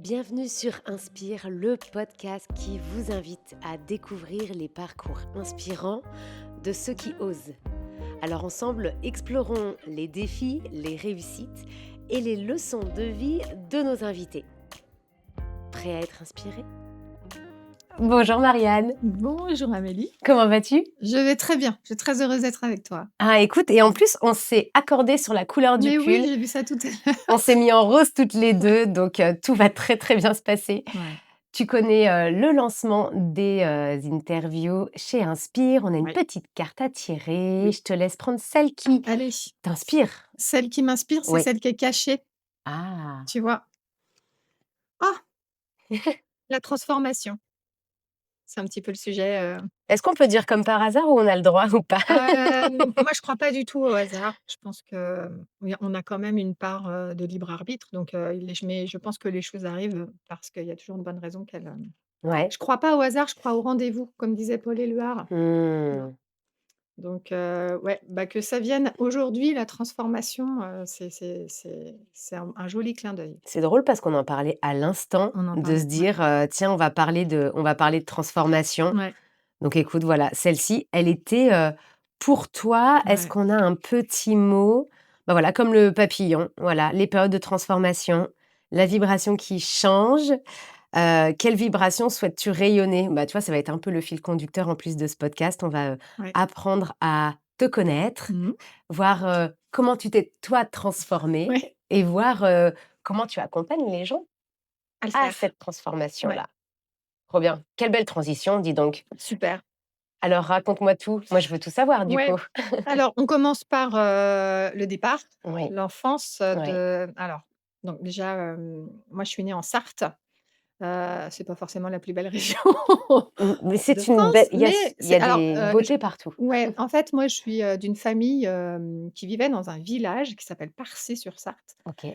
Bienvenue sur Inspire, le podcast qui vous invite à découvrir les parcours inspirants de ceux qui osent. Alors ensemble, explorons les défis, les réussites et les leçons de vie de nos invités. Prêt à être inspiré? Bonjour Marianne, Bonjour Amélie, comment vas-tu? je vais très bien, je suis très heureuse d'être avec toi. Ah écoute, et en plus on s'est accordé sur la couleur du Mais oui, pull, j'ai vu ça tout à l'heure. on s'est mis en rose toutes les deux, donc tout va très très bien se passer. Ouais, Tu connais, le lancement des, interviews chez Inspire. On a une ouais, petite carte à tirer. oui. Je te laisse prendre celle qui Allez, t'inspire. celle qui m'inspire, c'est Oui. celle qui est cachée, Ah! tu vois? Ah! La transformation, c'est un petit peu le sujet, Est-ce qu'on peut dire comme par hasard ou on a le droit ou pas? moi je crois pas du tout au hasard. Je pense que, oui, on a quand même une part, de libre arbitre donc il est mais je pense que les choses arrivent, parce qu'il y a toujours une bonne raison qu'elles, Ouais. je crois pas au hasard, je crois au rendez-vous, comme disait Paul Éluard. Mmh. Donc ouais, bah, que ça vienne aujourd'hui, la transformation, c'est un joli clin d'œil. C'est drôle parce qu'on en parlait à l'instant On en de se parlait, ouais. dire, «Tiens, on va parler de transformation». Ouais, Donc écoute, voilà, celle-ci, elle était, pour toi. Est-ce ouais. qu'on a un petit mot? Bah, voilà, comme le papillon, voilà, les périodes de transformation, la vibration qui change. Quelle vibration souhaites-tu rayonner? Bah, tu vois, ça va être un peu le fil conducteur en plus de ce podcast. On va, Ouais. apprendre à te connaître, Mmh. voir, comment tu t'es toi transformé Ouais, et voir, comment tu accompagnes les gens à le à faire. cette Ouais, transformation-là. Trop bien. Quelle belle transition, dis donc. super. Alors raconte-moi tout. Moi, je veux tout savoir du Ouais, coup. alors on commence par, le départ, Oui, l'enfance, oui. donc déjà, moi je suis née en Sarthe, c'est pas forcément la plus belle région Mais de c'est une belle France, il y a mais s il y c'est a alors, des j beautés partout. ouais, en fait, moi je suis, d'une famille, qui vivait dans un village qui s'appelle Parçay-sur-Sarthe. OK.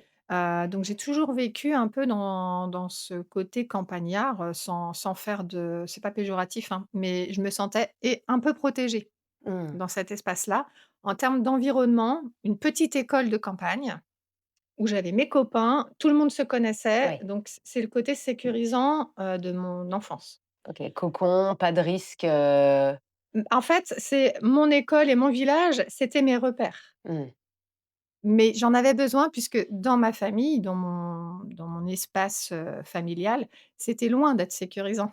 Donc j'ai toujours vécu un peu dans ce côté campagnard, sans faire de c'est pas péjoratif, hein, mais je me sentais un peu protégée Mmh. dans cet espace-là. En termes d'environnement, une petite école de campagne où j'avais mes copains, tout le monde se connaissait, Oui. donc c'est le côté sécurisant, de mon enfance. OK. Cocon, pas de risque, En fait, c'est mon école et mon village, c'était mes repères. mmh. Mais j'en avais besoin puisque dans ma famille, dans mon espace, familial, c'était loin d'être sécurisant.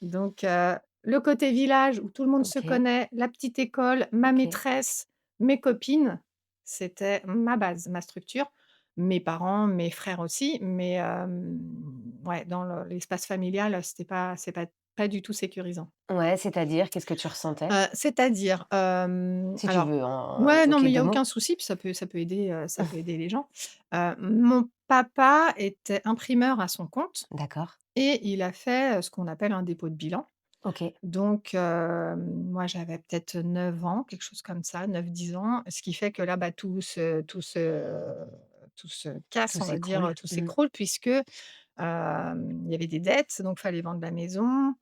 Donc le côté village où tout le monde se OK, connaît, la petite école, ma OK. maîtresse, mes copines, c'était ma base, ma structure. Mes parents, mes frères aussi, mais ouais, dans l'espace familial, c'est pas du tout sécurisant. Ouais, c'est-à-dire, qu'est-ce que tu ressentais? C'est-à-dire, Si tu alors veux, en ouais, non, OK, mais il y 2 a mots. aucun souci, puis ça peut aider les gens. Mon papa était imprimeur à son compte D'accord. et il a fait, ce qu'on appelle un dépôt de bilan. OK. Donc moi, j'avais peut-être 9 ans, quelque chose comme ça, 9, 10 ans, ce qui fait que là, bah, tout se casse, Tout on va dire, s'écroule. tout Mmh. s'écroule puisque, il y avait des dettes, donc fallait vendre la maison.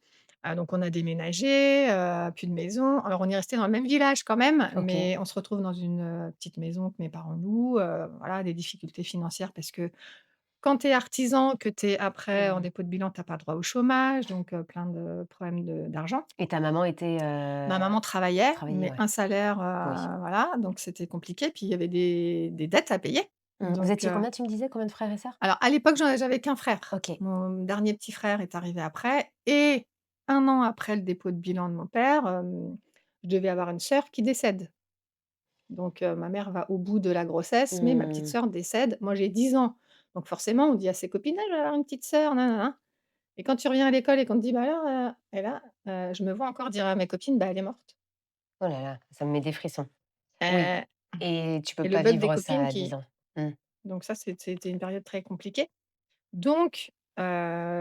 Donc on a déménagé, plus de maison. Alors on est resté dans le même village quand même, OK. mais on se retrouve dans une, petite maison que mes parents louent, voilà, des difficultés financières parce que quand tu es artisan, que tu es après en Mmh. dépôt de bilan, tu as pas droit au chômage, donc plein de problèmes d'argent. Et ta maman était, Ma maman travaillait, travaillait, mais ouais. un salaire, Oui. voilà, donc c'était compliqué. Puis il y avait des dettes à payer. Vous Donc étiez combien, tu me disais? Combien de frères et sœurs? alors à l'époque, j'avais qu'un frère. OK. Mon dernier petit frère est arrivé après et 1 an après le dépôt de bilan de mon père, je devais avoir une sœur qui décède. Donc ma mère va au bout de la grossesse, mais ma petite Mmh. sœur décède. Moi, j'ai 10 ans. Donc forcément, on dit à ses copines: «Ah, je vais avoir une petite sœur, nin et quand tu reviens à l'école et qu'on te dit: «Bah alors, et là, je me vois encore dire à mes copines: «Bah, elle est morte». Oh là là, ça me met des frissons. Oui, Heu et tu peux et le pas bug des vivre ça copines à 10 qui ans. Mmh. donc ça, c'était une période très compliquée. Donc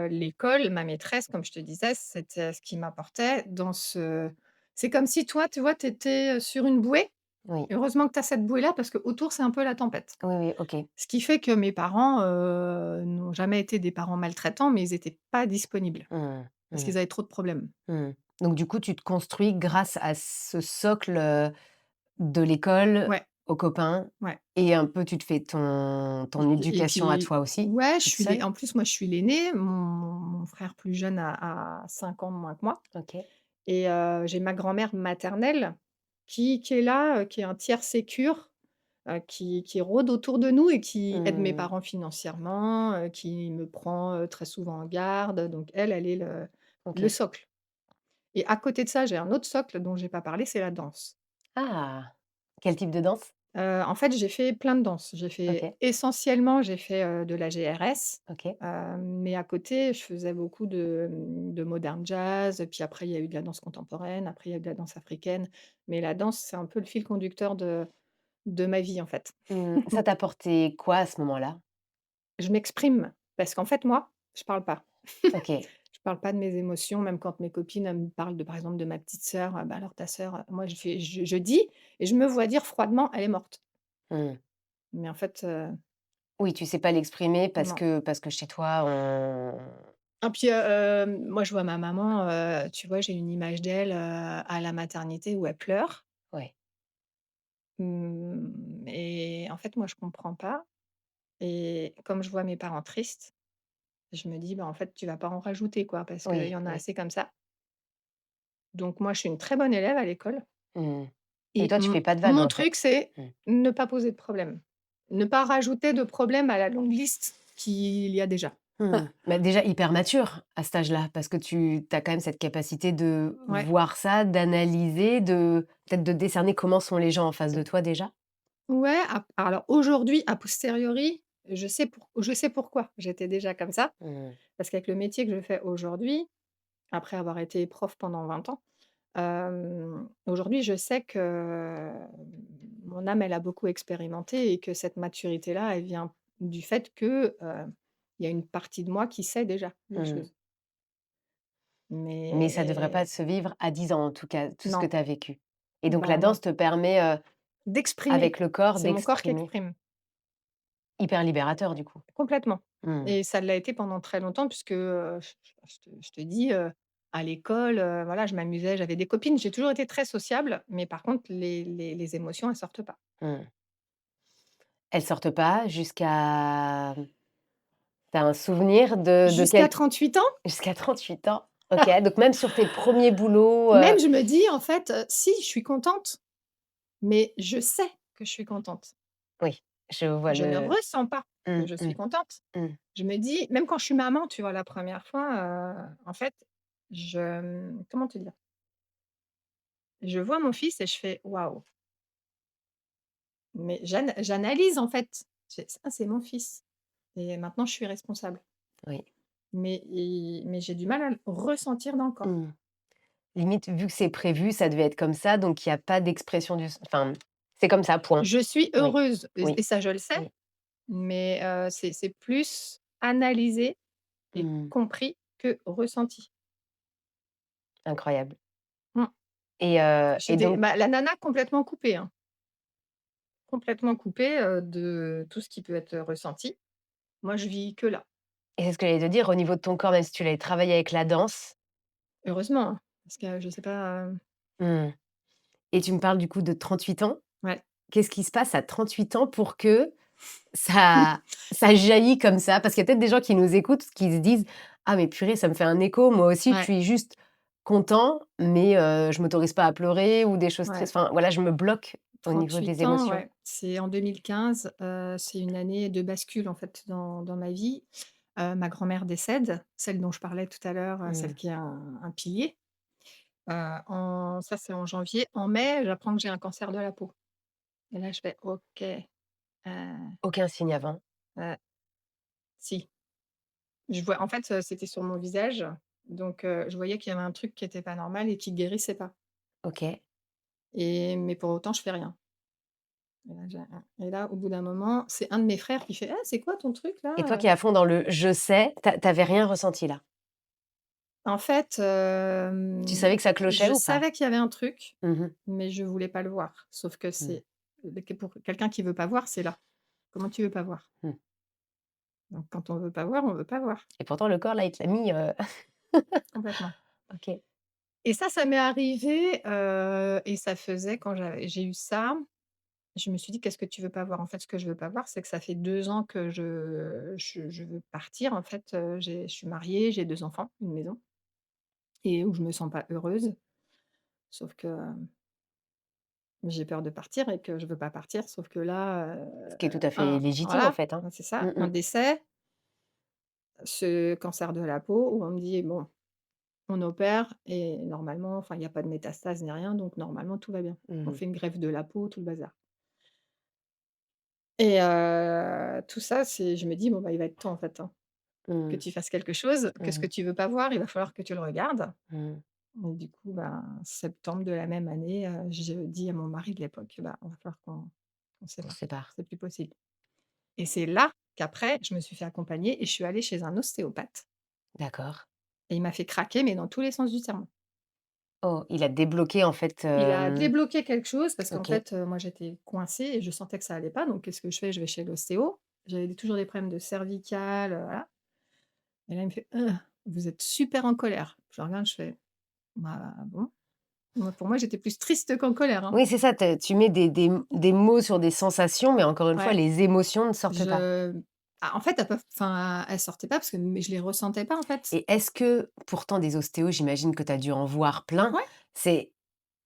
l'école, ma maîtresse, comme je te disais, c'était ce qui m'apportait dans ce c'est comme si toi, tu vois, tu étais, sur une bouée. Oui. Heureusement que tu as cette bouée-là parce qu'autour, c'est un peu la tempête. Oui, oui, OK. Ce qui fait que mes parents, n'ont jamais été des parents maltraitants, mais ils étaient pas disponibles Mmh. parce Mmh. qu'ils avaient trop de problèmes. Mmh. Donc du coup, tu te construis grâce à ce socle, de l'école Ouais. aux copains Ouais. et un peu tu te fais ton Et éducation à puis toi aussi, ouais, je toute suis l'ai seule? en plus, moi, je suis l'aînée. Mon frère plus jeune a 5 ans de moins que moi OK. et j'ai ma grand-mère maternelle qui est là, qui est un tiers sécure, qui rôde autour de nous et qui aide mes Mmh. parents financièrement, qui me prend, très souvent en garde. Donc elle, elle est le OK. socle et à côté de ça, j'ai un autre socle dont j'ai pas parlé, c'est la danse. Ah! Quel type de danse? En fait, j'ai fait plein de danses. OK, J'ai fait, de la GRS, OK. mais à côté, je faisais beaucoup de modern jazz, puis après il y a eu de la danse contemporaine, après il y a eu de la danse africaine, mais la danse, c'est un peu le fil conducteur de ma vie, en fait. Ça t'a apporté quoi à ce moment-là? Je m'exprime parce qu'en fait, moi, je parle pas. OK. Je parle pas de mes émotions, même quand mes copines, elles me parlent de par exemple, de ma petite sœur, «Bah, alors ta sœur?» Moi je dis et je me vois dire froidement: «Elle est morte». Mmh. Mais en fait, Oui, tu sais pas l'exprimer non. parce que chez toi on Ah puis, moi je vois ma maman, tu vois, j'ai une image d'elle, à la maternité où elle pleure, ouais. et en fait, moi je comprends pas et comme je vois mes parents tristes, je me dis: «Bah, en fait, tu vas pas en rajouter quoi, parce qu'il y Oui, en a oui. assez comme ça». Donc moi, je suis une très bonne élève à l'école Mmh. Et et toi, tu fais pas de vagues, mon en truc, fait? c'est Mmh. ne pas poser de problème. Ne pas rajouter de problème à la longue liste qu'il y a déjà. Mmh. Bah, déjà hyper mature à cet âge-là, parce que tu as quand même cette capacité de Ouais. voir ça, d'analyser, de peut-être de décerner comment sont les gens en face de toi déjà? Ouais, alors aujourd'hui, a posteriori, je sais pourquoi j'étais déjà comme ça. Mmh. Parce qu'avec le métier que je fais aujourd'hui, après avoir été prof pendant 20 ans, aujourd'hui, je sais que mon âme, elle a beaucoup expérimenté et que cette maturité-là, elle vient du fait que, il y a une partie de moi qui sait déjà les Mmh. choses. Mais ça devrait pas Mais se vivre à 10 ans, en tout cas, tout ce que non, tu as vécu. Et donc la bah, non, danse te permet, d'exprimer. avec le corps, C'est mon corps qui d'exprimer. exprime. Hyper libérateur, du coup. Complètement Mmh. et ça l'a été pendant très longtemps puisque, je te dis, à l'école, voilà, je m'amusais, j'avais des copines, j'ai toujours été très sociable, mais par contre les émotions, elles sortent pas. Mmh. Elles sortent pas jusqu'à tu as un souvenir de Jusqu'à quel 38 ans, jusqu'à 38 ans? OK, donc même sur tes premiers boulots, même je me dis en fait, si je suis contente, mais je sais que je suis contente. oui, je vois Je ne le ressens pas mmh, que je mmh, suis contente. mmh. Je me dis même quand je suis maman, tu vois, la première fois, en fait, comment te dire? Je vois mon fils et je fais: «Waouh!» Mais j'analyse en fait. Je fais: «Ça, c'est mon fils et maintenant je suis responsable». Oui. Mais j'ai du mal à le ressentir dans le corps. Mmh. Limite, vu que c'est prévu, ça devait être comme ça, donc il y a pas d'expression enfin, c'est comme ça, point. Je suis Oui, heureuse et oui, ça je le sais, oui. mais c'est plus analysé et Mmh. compris que ressenti. Incroyable Mmh. et J'étais donc bah, la nana complètement coupée, hein, complètement coupée, de tout ce qui peut être ressenti. Moi, je vis que là, et c'est ce que j'allais te dire, au niveau de ton corps, même si tu l'avais travaillé avec la danse, heureusement, hein, parce que je sais pas, mmh, et tu me parles du coup de 38 ans. ouais. Qu'est-ce qui se passe à 38 ans pour que ça jaillit comme ça? Parce qu'il y a peut-être des gens qui nous écoutent, qui se disent: «Ah mais purée, ça me fait un écho, moi aussi je Ouais, suis juste content, mais je m'autorise pas à pleurer» ou des choses ouais. tristes, enfin voilà, je me bloque au niveau des 38 ans, émotions. ouais. C'est en 2015, c'est une année de bascule, en fait, dans ma vie. Ma grand-mère décède, celle dont je parlais tout à l'heure, celle Mmh. qui est un pilier. En ça, c'est en janvier. En mai, j'apprends que j'ai un cancer de la peau et là, je fais: «OK, Aucun signe avant. heu, si». Je vois en fait, c'était sur mon visage, donc je voyais qu'il y avait un truc qui était pas normal et qui guérissait pas OK. mais pour autant, je fais rien. Et là, au bout d'un moment, c'est un de mes frères qui fait: «Ah, c'est quoi ton truc Et toi là, qui es à fond dans le «je sais», tu avais rien ressenti là? En fait, Tu savais que ça clochait je ou pas? savais qu'il y avait un truc, Mmh mh. mais je voulais pas le voir. Sauf que Mmh. c'est pour quelqu'un qui veut pas voir, c'est là. Comment tu veux pas voir? Mmh. Donc quand on veut pas voir, on veut pas voir, Et pourtant le corps là, il te l'a mis, complètement. OK. Et ça m'est arrivé, et ça faisait quand j'ai eu ça, Je me suis dit: «Qu'est-ce que tu veux pas voir?» En fait, ce que je veux pas voir, c'est que ça fait 2 ans que je veux partir. En fait, je suis mariée, j'ai 2 enfants, une maison et où je me sens pas heureuse. Sauf que, j'ai peur de partir et que je veux pas partir. Sauf que là, Ce qui est tout à fait un légitime, en voilà, fait, hein. c'est ça, Mmh un mh. décès, ce cancer de la peau où on me dit: «Bon, on opère et normalement, enfin, il y a pas de métastases ni rien, donc normalement tout va bien. On Mmh. fait une greffe de la peau, tout le bazar». Et tout ça, c'est je me dis: «Bon, bah, il va être temps, en fait, hein, que Mmh. tu fasses quelque chose, que ce que Mmh. tu veux pas voir, il va falloir que tu le regardes». Mmh. Et du coup, ben, septembre de la même année, je dis à mon mari de l'époque: «Bah, on va falloir qu'on se On se sépare. sépare. C'est plus possible». Et c'est là qu'après, je me suis fait accompagner et je suis allée chez un ostéopathe D'accord. et il m'a fait craquer, mais dans tous les sens du terme. Oh, il a débloqué, en fait, Il a débloqué quelque chose parce qu'en OK. fait, moi, j'étais coincée et je sentais que ça allait pas, donc qu'est-ce que je fais? Je vais chez l'ostéo. J'avais toujours des problèmes de cervicales, voilà. Et là, il me fait: vous êtes super en colère». Je le regarde, je fais: «Bah, bon». Moi, pour moi, j'étais plus triste qu'en colère, hein. Oui, c'est ça, tu mets des mots sur des sensations, mais encore une fois, Ouais, les émotions ne sortent pas. je en fait, elles sortaient pas parce que mais je les ressentais pas, en fait. Et est-ce que, pourtant des ostéos, j'imagine que tu as dû en voir plein, Ouais, c'est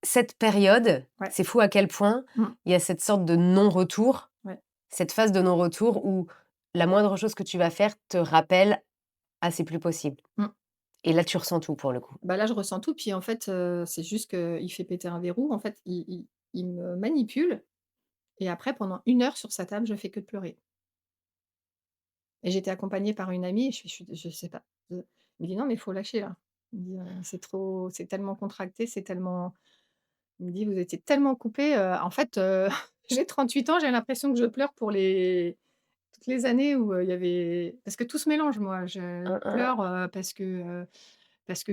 cette période, ouais, c'est fou à quel point mmh, il y a cette sorte de non-retour, ouais, cette phase de non-retour où la moindre chose que tu vas faire te rappelle: «Ah, c'est plus possible». mmh. Et là, tu ressens tout pour le coup. Bah, là, je ressens tout, puis en fait, c'est juste qu'il fait péter un verrou. En fait, il me manipule et après pendant 1 heure sur sa table, je fais que de pleurer et j'étais accompagnée par une amie et je sais pas, il me dit: «Non, mais il faut lâcher là». Il me dit: C'est trop c'est tellement contracté, c'est tellement». Il me dit: «Vous étiez tellement coupés, en fait, j'ai 38 ans, j'ai l'impression que je pleure pour les toutes les années où, il y avait» parce que tout se mélange, moi. Je Hein, hein, hein. pleure, parce que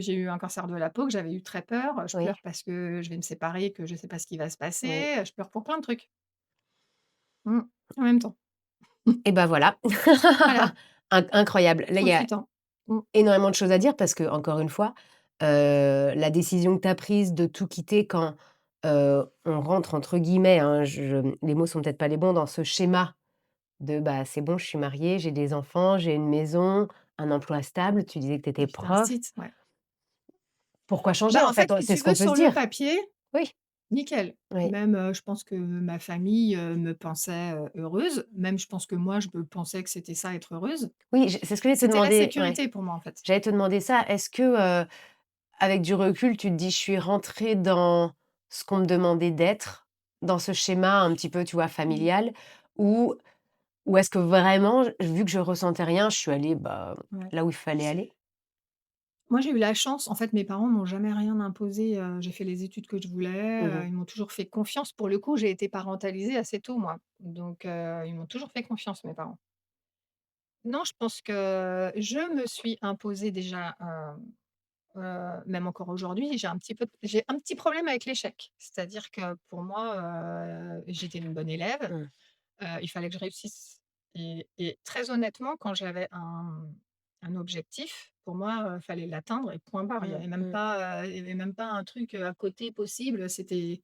j'ai eu un cancer de la peau, que j'avais eu très peur. Je Oui, pleure parce que je vais me séparer, que je ne sais pas ce qui va se oui. passer. Je pleure pour plein de trucs. Mmh, en même temps. Et bah, voilà. Voilà, Incroyable. Là, il y a 38 ans. Mmh, énormément de choses à dire parce que encore une fois, la décision que tu as prise de tout quitter quand, on rentre entre guillemets, hein, les mots sont peut-être pas les bons, dans ce schéma de, bah, c'est bon, je suis mariée, j'ai des enfants, j'ai une maison, un emploi stable. Tu disais que tu étais j'étais un prof. site, ouais. Pourquoi changer Bah, en en fait, fait? si C'est tu ce veux, qu'on peut se sur le dire. papier, Oui, nickel. oui. Même, je pense que ma famille, me pensait, heureuse. Même je pense que moi, je me pensais que c'était ça, être heureuse. Oui, c'est ce que j'allais te C'était la demander, ouais. sécurité pour moi, en fait. J'allais te demander ça. Est-ce que, avec du recul, tu te dis: «Je suis rentrée dans ce qu'on me demandait d'être, dans ce schéma un petit peu, tu vois, Mmh. familial», ou est-ce que vraiment, vu que je ressentais rien, je suis allée, bah, Ouais. là où il fallait aller? Moi, j'ai eu la chance, en fait, mes parents m'ont jamais rien imposé, j'ai fait les études que je voulais, Mmh mh. ils m'ont toujours fait confiance. Pour le coup, j'ai été parentalisée assez tôt, moi, donc ils m'ont toujours fait confiance, mes parents. Non, je pense que je me suis imposée déjà, même encore aujourd'hui, j'ai un petit problème avec l'échec. C'est-à-dire que pour moi, j'étais une bonne élève, Mmh. il fallait que je réussisse et très honnêtement, quand j'avais un objectif, pour moi, fallait l'atteindre et point barre. Mmh mh. Il y avait même pas un truc, à côté possible, c'était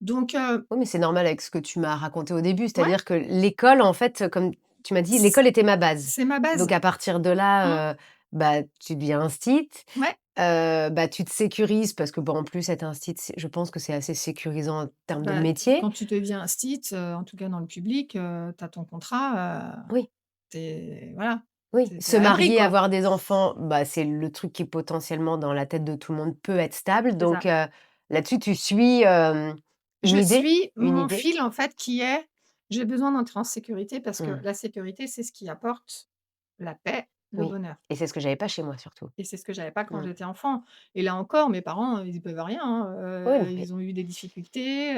donc Oui, mais c'est normal avec ce que tu m'as raconté au début, ouais, c'est-à-dire que l'école, en fait, comme tu m'as dit, c l'école était ma base. c'est ma Donc base. à partir de Mmh, là, bah, tu deviens instit, ouais, bah, tu te sécurises parce que, bon, en plus être instit, je pense que c'est assez sécurisant en termes de bah, métier. quand tu deviens stit, en tout cas dans le public, tu as ton contrat, Oui. tu voilà, Oui, tu se à l'abri, marier, quoi. avoir des enfants, bah, c'est le truc qui potentiellement dans la tête de tout le monde peut être stable C'est donc ça. là-dessus tu suis, une Je idée suis une mon idée. fil, en fait, qui est: j'ai besoin d'entrer en sécurité parce que Mmh, la sécurité, c'est ce qui apporte la paix, le oui bonheur. et c'est ce que j'avais pas chez moi surtout. Et c'est ce que j'avais pas quand Mmh. j'étais enfant. Et là encore, mes parents, ils y peuvent rien, hein, Oui, non mais ils ont eu des difficultés,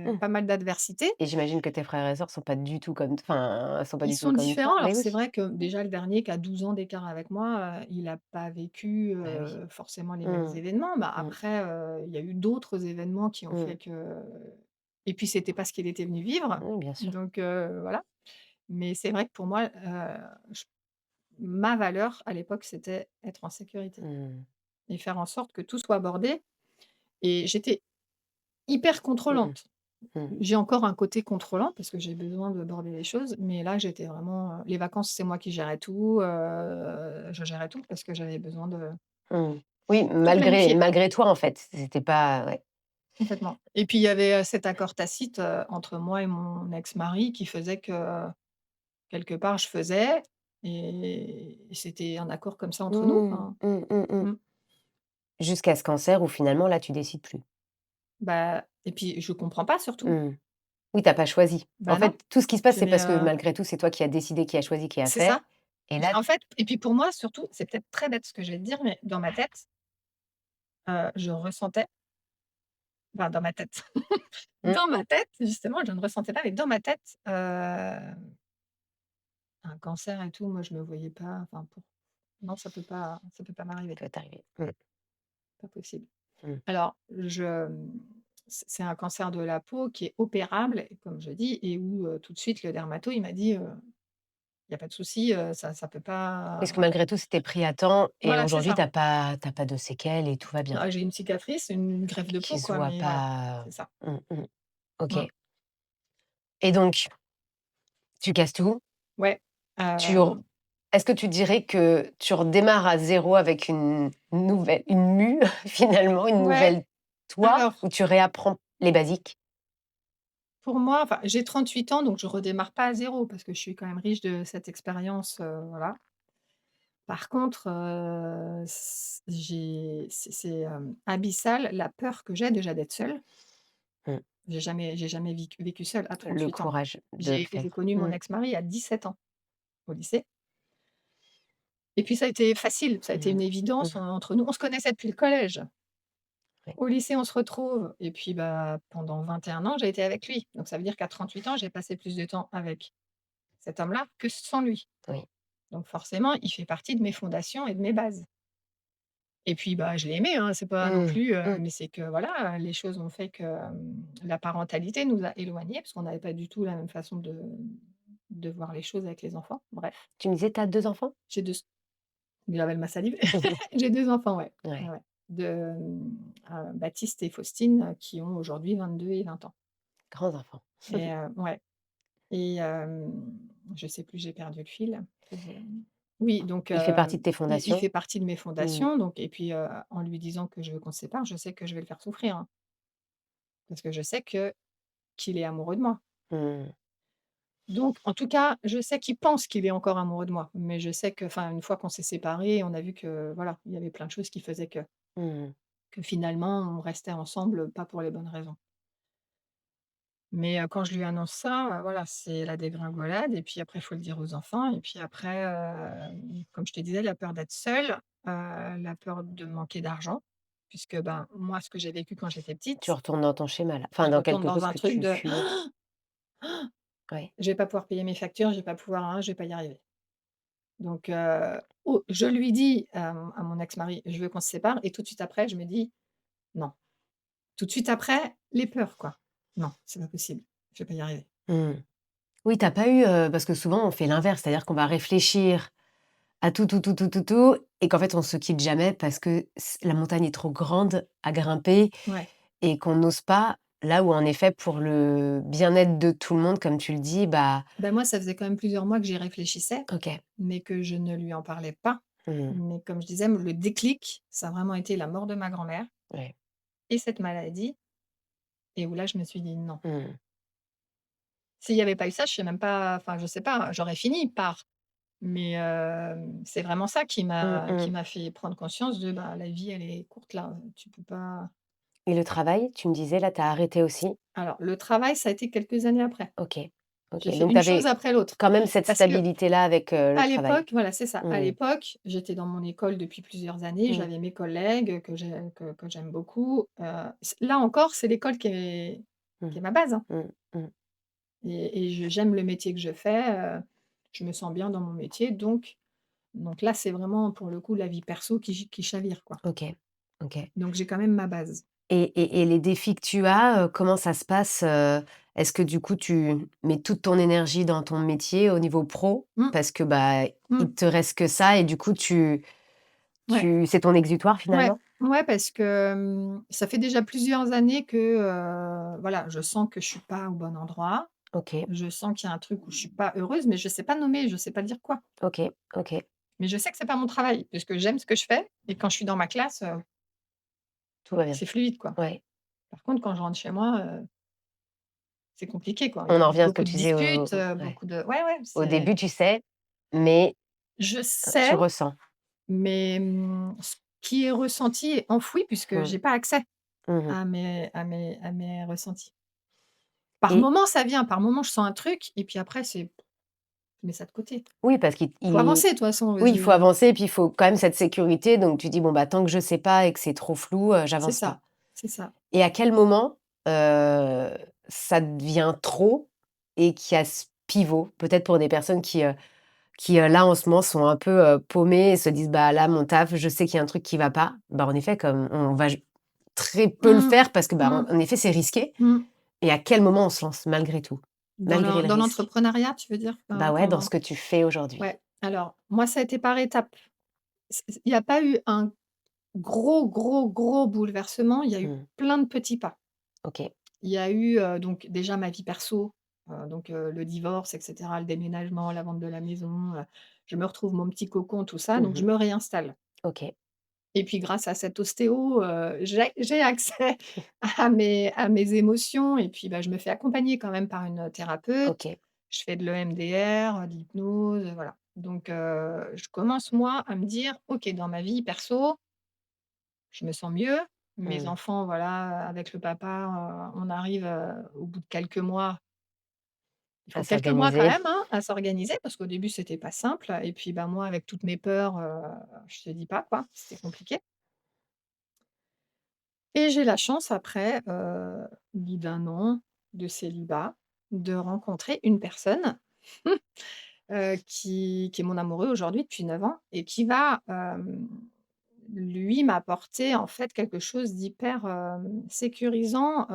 mmh pas mal d'adversités. et j'imagine que tes frères et sœurs sont pas du tout comme enfin, sont pas Ils du tout sont comme toi? différents. Alors Mais oui. c'est vrai que déjà le dernier qui a 12 ans d'écart avec moi, il a pas vécu, Bah oui. forcément les mêmes Mmh, événements. Bah, mmh, après, il y a eu d'autres événements qui ont mmh. fait que et puis c'était pas ce qu'il était venu vivre, Oui, bien sûr. donc voilà. Mais c'est vrai que pour moi, j ma valeur à l'époque, c'était être en sécurité Mmh. et faire en sorte que tout soit abordé et j'étais hyper Mmh mh. contrôlante. Mmh. J'ai encore un côté contrôlant parce que j'ai besoin de border les choses, mais là, j'étais vraiment, les vacances, c'est moi qui gérais tout, je gérais tout parce que j'avais besoin de Mmh. Oui, tout malgré planifier, malgré toi, en fait, c'était pas ouais. complètement. Et puis il y avait, cet accord tacite, entre moi et mon ex-mari qui faisait que, quelque part, je faisais et c'était un accord comme ça entre nous, Mmh. enfin, Mmh, mmh, mmh. mmh. Jusqu'à ce cancer où finalement là, tu décides plus. Bah et puis je comprends pas surtout. Mmh. Oui, tu as pas choisi. En Bah non, fait, tout ce qui se passe, je c'est n'ai, parce que malgré tout, c'est toi qui as décidé, qui as choisi, qui as c'est fait ça. et là En fait et puis pour moi surtout, c'est peut-être très bête ce que je vais te dire, mais dans ma tête, je ressentais enfin dans ma tête, mmh, dans ma tête justement, je ne ressentais pas, mais dans ma tête, un cancer et tout, moi je me voyais pas, enfin pour non, ça peut pas m'arriver, ça va t'arriver. Mmh, pas possible. mmh. Alors c'est un cancer de la peau qui est opérable, comme je dis et où, tout de suite le dermato il m'a dit: «Il y a pas de souci, ça peut Est-ce que pas». malgré tout, c'était pris à temps et Voilà, c'est aujourd'hui, ça. tu as pas de séquelles et tout va bien? Ah, j'ai une cicatrice, une greffe de Qui peau se quoi, voit mais voilà, pas c'est ça. mmh, mmh. OK Mmh. et donc tu casses tout, Ouais, tu r est-ce que tu dirais que tu redémarres à zéro avec une mue finalement, une ouais, nouvelle toi? alors Ou tu réapprends les basiques? pour moi, enfin, j'ai 38 ans, donc je redémarre pas à zéro parce que je suis quand même riche de cette expérience, voilà. Par contre, abyssal la peur que j'ai déjà d'être seule. Mmh. J'ai jamais vécu seule à Le 38 ans. courage de le faire. J'ai connu mon Mmh. ex-mari à 17 ans, au lycée et puis ça a été facile, ça a été une Mmh. évidence, Mmh. entre nous. On se connaissait depuis le collège. Ouais. Au lycée, on se retrouve et puis, bah, pendant 21 ans, j'ai été avec lui. Donc ça veut dire qu'à 38 ans, j'ai passé plus de temps avec cet homme-là que sans lui. Oui. Donc forcément, il fait partie de mes fondations et de mes bases. Et puis, bah, je l'ai aimé, hein, c'est pas non Mmh. plus, Mmh. mais c'est que voilà, les choses ont fait que, la parentalité nous a éloignés parce qu'on n'avait pas du tout la même façon de voir les choses avec les enfants. Bref, Tu me disais, tu as 2 enfants? j'ai 2 il avale ma salive. J'ai 2 enfants, ouais. Ouais, Ouais, ouais. Baptiste et Faustine, qui ont aujourd'hui 22 et 20 ans. grands enfants. Et ouais et je sais plus, j'ai perdu le fil. Oui, donc Il fait partie de tes il fondations? fait partie de mes Mmh. fondations, donc et puis, en lui disant que je veux qu'on se sépare, je sais que je vais le faire souffrir, hein, parce que je sais qu'il est amoureux de moi. Mmh. Donc en tout cas, je sais qu'il pense qu'il est encore amoureux de moi, mais je sais que enfin, une fois qu'on s'est séparés, on a vu que voilà, il y avait plein de choses qui faisaient Mmh. que finalement on restait ensemble, pas pour les bonnes raisons. Mais quand je lui annonce ça, voilà, c'est la dégringolade et puis après, il faut le dire aux enfants et puis après, comme je te disais, la peur d'être seule, la peur de manquer d'argent puisque, ben, moi, ce que j'ai vécu quand j'étais Tu petite, retournes dans ton schéma là, enfin je dans retourne quelque dans chose un que truc tu de: fuyais. Ouais. «Je vais pas pouvoir payer mes factures, je vais pas pouvoir hein, je vais pas y arriver». Donc oh, je lui dis à mon ex-mari: «Je veux qu'on se sépare» et tout de suite après, je me dis: «Non». Tout de suite après, les peurs, quoi. «Non, c'est pas possible, je vais pas y arriver». Mmh. Oui, tu as pas eu, parce que souvent on fait l'inverse, c'est-à-dire qu'on va réfléchir à tout, tout, tout, tout, tout, tout et qu'en fait on se quitte jamais parce que la montagne est trop grande à grimper Ouais. et qu'on n'ose pas. Là où en effet pour le bien-être de tout le monde, comme tu le dis, bah Bah, moi, ça faisait quand même plusieurs mois que j'y réfléchissais, OK. mais que je ne lui en parlais pas. Mmh. Mais comme je disais, le déclic, ça a vraiment été la mort de ma grand-mère Ouais. et cette maladie et où là, je me suis dit: «Non». Mmh. S'il y avait pas eu ça, je sais même pas enfin, je sais pas, j'aurais fini par mais c'est vraiment ça Mmh qui mh. m'a fait prendre conscience de, bah, la vie, elle est courte là, tu peux pas Et le travail, tu me disais là, tu as arrêté aussi? alors le travail, ça a été quelques années après. OK. OK, J'ai fait donc tu une chose avais après l'autre quand même cette parce que stabilité-là avec, le à travail? l'époque, voilà, c'est ça. À Mmh. l'époque, j'étais dans mon école depuis plusieurs années, Mmh. j'avais mes collègues que j'aime beaucoup, là encore, c'est l'école Mmh. qui est ma base, hein Mmh. Mmh. et j'aime le métier que je fais, je me sens bien dans mon métier donc là, c'est vraiment pour le coup la vie perso qui chavire, quoi. OK. OK. Donc j'ai quand même ma base. Et les défis que tu as, comment ça se passe, Est-ce que du coup tu mets toute ton énergie dans ton métier au niveau pro? Mmh, Parce que, bah, mmh, il te reste que ça et du coup ouais, c'est ton exutoire ouais. finalement? Ouais, parce que, ça fait déjà plusieurs années que, voilà, je sens que je suis pas au bon endroit. OK, Je sens qu'il y a un truc où je suis pas heureuse, mais je sais pas nommer, je sais pas dire quoi. OK, OK. Mais je sais que c'est pas mon travail, puisque j'aime ce que je fais et quand je suis dans ma classe, Tout va bien. c'est fluide, quoi. Ouais. Par contre, quand je rentre chez moi, c'est compliqué, quoi. Il y On a en revient à ce que beaucoup de tu disais disputes, ouais. beaucoup de ouais, ouais, Au c'est début, tu sais, mais je tu sais, ressens. mais, ce qui est ressenti est enfoui puisque Mmh. j'ai pas accès Mmh. à mes ressentis. Par Et moment, ça vient, par moment, je sens un truc et puis après c'est je mets ça de côté. oui, parce qu'il Faut il avancer de toute façon, oui, il faut je avancer, puis il faut quand même cette sécurité, donc tu dis: «Bon, bah, tant que je sais pas et que c'est trop flou, c'est j'avance pas». ça, c'est ça. Et à quel moment, ça devient trop et qu'il y a ce pivot? Peut-être pour des personnes qui, là, en ce moment, sont un peu, paumées et se disent: «Bah, là, mon taf, je sais qu'il y a un truc qui va pas». Bah, en effet, comme on va très peu le Mmh. faire parce que, bah, Mmh. en effet, c'est risqué. Mmh. Et à quel moment on se lance malgré tout? Malgré le Dans risque? l'entrepreneuriat, tu veux dire? Bah, ouais, dans ce Quand que tu fais aujourd'hui. ouais, alors moi ça a été par étapes. Il y a pas eu un gros, gros, gros bouleversement, il y a eu Mmh. plein de petits pas. OK. Il y a eu, donc déjà ma vie perso, donc le divorce et cetera, le déménagement, la vente de la maison, je me retrouve mon petit cocon, tout ça, donc je Mmh. me réinstalle OK. et puis grâce à cet ostéo, j'ai accès à mes émotions et puis, bah, je me fais accompagner quand même par une thérapeute. OK. Je fais de l'EMDR, de l'hypnose, voilà. Donc je commence moi à me dire: «OK, dans ma vie perso, je me sens mieux. Mes Mmh. enfants, voilà, avec le papa, on arrive, au bout de quelques mois. Il À faut quelques mois quand s'organiser. même, hein, à s'organiser parce qu'au début, c'était pas simple et puis, bah, moi, avec toutes mes peurs, je te dis pas, quoi, c'était compliqué et j'ai la chance après, au bout d'1 an de célibat, de rencontrer une personne, qui est mon amoureux aujourd'hui depuis 9 ans et qui va, lui m'apporter en fait quelque chose d'hyper, sécurisant,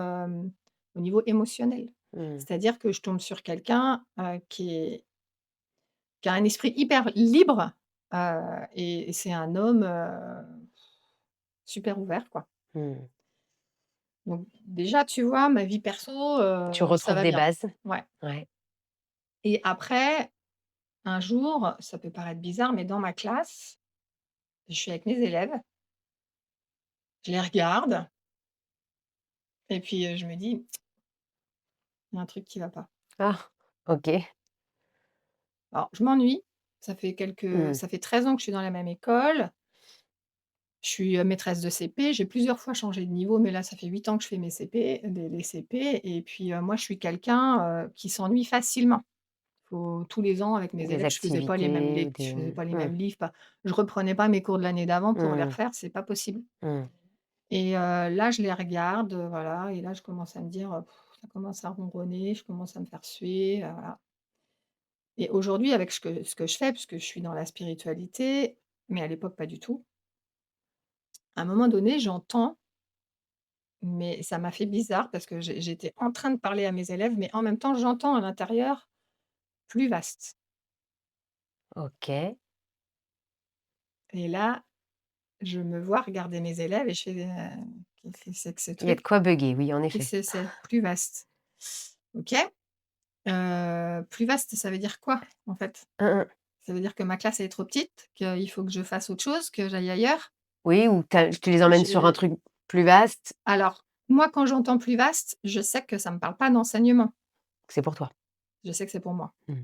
au niveau émotionnel. Mmh. C'est-à-dire que je tombe sur quelqu'un, qui a un esprit hyper libre, et c'est un homme, super ouvert, quoi. Mmh. Donc déjà, tu vois, ma vie perso, Tu ça retrouves va des bien. bases. Ouais Ouais. et après, un jour, ça peut paraître bizarre, mais dans ma classe, je suis avec mes élèves, je les regarde et puis, je me dis: «Il y a un truc qui va pas». Ah! OK. Alors je m'ennuie, Mmh. ça fait 13 ans que je suis dans la même école. Je suis, maîtresse de CP, j'ai plusieurs fois changé de niveau, mais là, ça fait 8 ans que je fais mes CP, les CP et puis, moi, je suis quelqu'un, qui s'ennuie facilement. Faut tous les ans avec mes Des élèves, activités ou je des faisais pas les mmh. mêmes livres, pas je reprenais pas mes cours de l'année d'avant pour les Mmh. refaire, c'est pas possible Mmh. et là, je les regarde, voilà et là, je commence à me dire, ça commence à ronronner, je commence à me faire suer, voilà et aujourd'hui, avec ce que je fais, puisque je suis dans la spiritualité, mais à l'époque, pas du tout. À un moment donné, j'entends, mais ça m'a fait bizarre parce que j'étais en train de parler à mes élèves, mais en même temps, j'entends à l'intérieur plus vaste. OK. Et là, je me vois regarder mes élèves et je fais: «Qu'est-ce que c'est que ce Il y a de truc? quoi bugger, oui, en Qu'est-ce effet. que c'est? Plus vaste». OK, plus vaste, ça veut dire quoi, en fait? Mmh mh. Ça veut dire que ma classe, elle est trop petite, qu'il faut que je fasse autre chose, que j'aille ailleurs? Oui, ou tu les emmènes sur un J'ai truc plus vaste, alors, moi, quand j'entends plus vaste, je sais que ça ne me parle pas d'enseignement. c'est pour toi. Je sais que c'est pour moi. Mmh.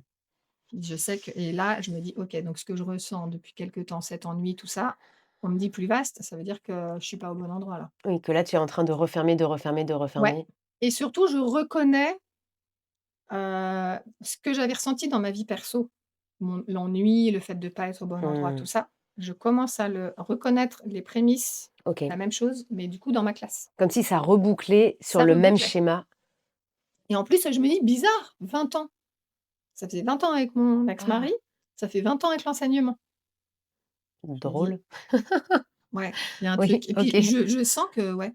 Je sais que et là, je me dis: «OK, donc ce que je ressens depuis quelque temps, cet ennui, tout ça, on me dit plus vaste, ça veut dire que je suis pas au bon endroit là». Oui, que là, tu es en train de refermer, de refermer, de Ouais refermer. et surtout, je reconnais, ce que j'avais ressenti dans ma vie perso. L'ennui, le fait de ne pas être au bon endroit, tout Mmh. ça. Je commence à le reconnaître les prémices, OK. la même chose, mais du coup dans ma classe. Comme si ça rebouclait sur Ça le même rebouclait schéma. et en plus, je me dis: «Bizarre, 20 ans». Ça faisait 20 ans avec mon Ah! ex-mari, ça fait 20 ans avec l'enseignement. Je me dis: Drôle. «Ouais, il y a un Oui, truc» et puis OK. je sens que ouais.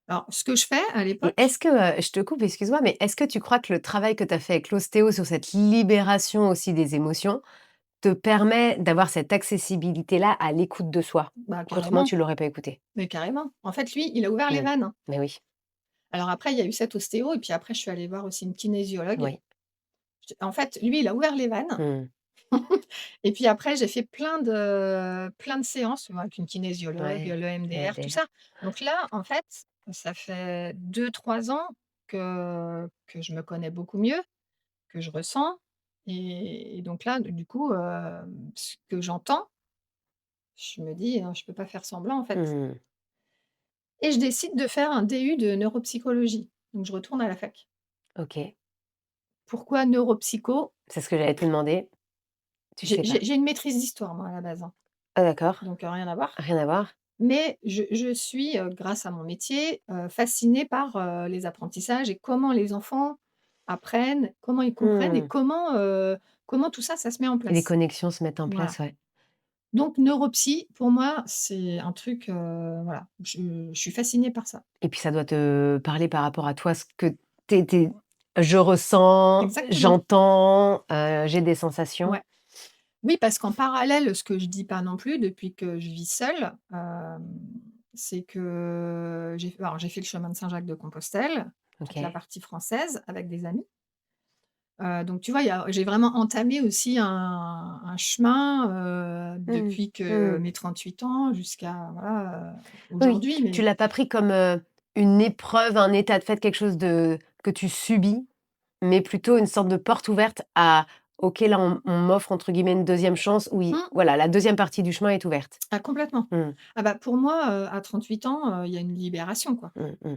Alors ce que je fais à Et l'époque est-ce que, je te coupe, excuse-moi, mais est-ce que tu crois que le travail que tu as fait avec l'ostéo sur cette libération aussi des émotions, te permet d'avoir cette accessibilité-là à l'écoute de soi, Bah, qu'autrement carrément, tu l'aurais pas écouté. mais carrément. En fait, lui, il a ouvert les Mmh. vannes, hein. Mais oui, Alors après, il y a eu cette ostéo et puis après, je suis allée voir aussi une kinésiologue. oui. En fait, lui, il a ouvert les vannes Mmh. et puis après, j'ai fait plein de séances, avec une kinésiologue, Ouais, l'EMDR, tout EMDR. ça. Donc là, en fait, ça fait 2 3 ans que je me connais beaucoup mieux, que je ressens et donc là, du coup, ce que j'entends, je me dis: «Je peux pas faire semblant, en fait» Mmh. et je décide de faire un DU de neuropsychologie. Donc je retourne à la fac. OK. Pourquoi neuropsycho? C'est ce que j'allais te demander. Tu J'ai sais pas? j'ai j'ai une maîtrise d'histoire moi à la base, hein, Ah d'accord, donc rien à voir. rien à voir? Mais je suis, grâce à mon métier, fascinée par, les apprentissages et comment les enfants apprennent, comment ils comprennent et Mmh. comment tout ça, ça se met en Et les place. connexions se mettent en Voilà. place, ouais. Donc neuropsy, pour moi, c'est un truc, voilà, je suis fascinée par ça. Et puis ça doit te parler par rapport à toi, ce que tu je ressens, Exactement, j'entends, j'ai des sensations. ouais. Oui, parce qu'en parallèle, ce que je dis pas non plus depuis que je vis seule, c'est que j'ai fait le chemin de Saint-Jacques-de-Compostelle, toute la OK. partie française avec des amis. Donc tu vois, j'ai vraiment entamé aussi un chemin, Mmh. depuis que Mmh. mes 38 ans jusqu'à voilà, Oui, aujourd'hui, tu mais l'as pas pris comme, une épreuve, un état de fait, quelque chose de que tu subis, mais plutôt une sorte de porte ouverte à: «OK, là, on m'offre entre guillemets «une deuxième chance» oui, mmh, voilà, la deuxième partie du chemin est ouverte». ah complètement. Mmh. Ah bah, pour moi, à 38 ans, il y a une libération, quoi. Mmh mh.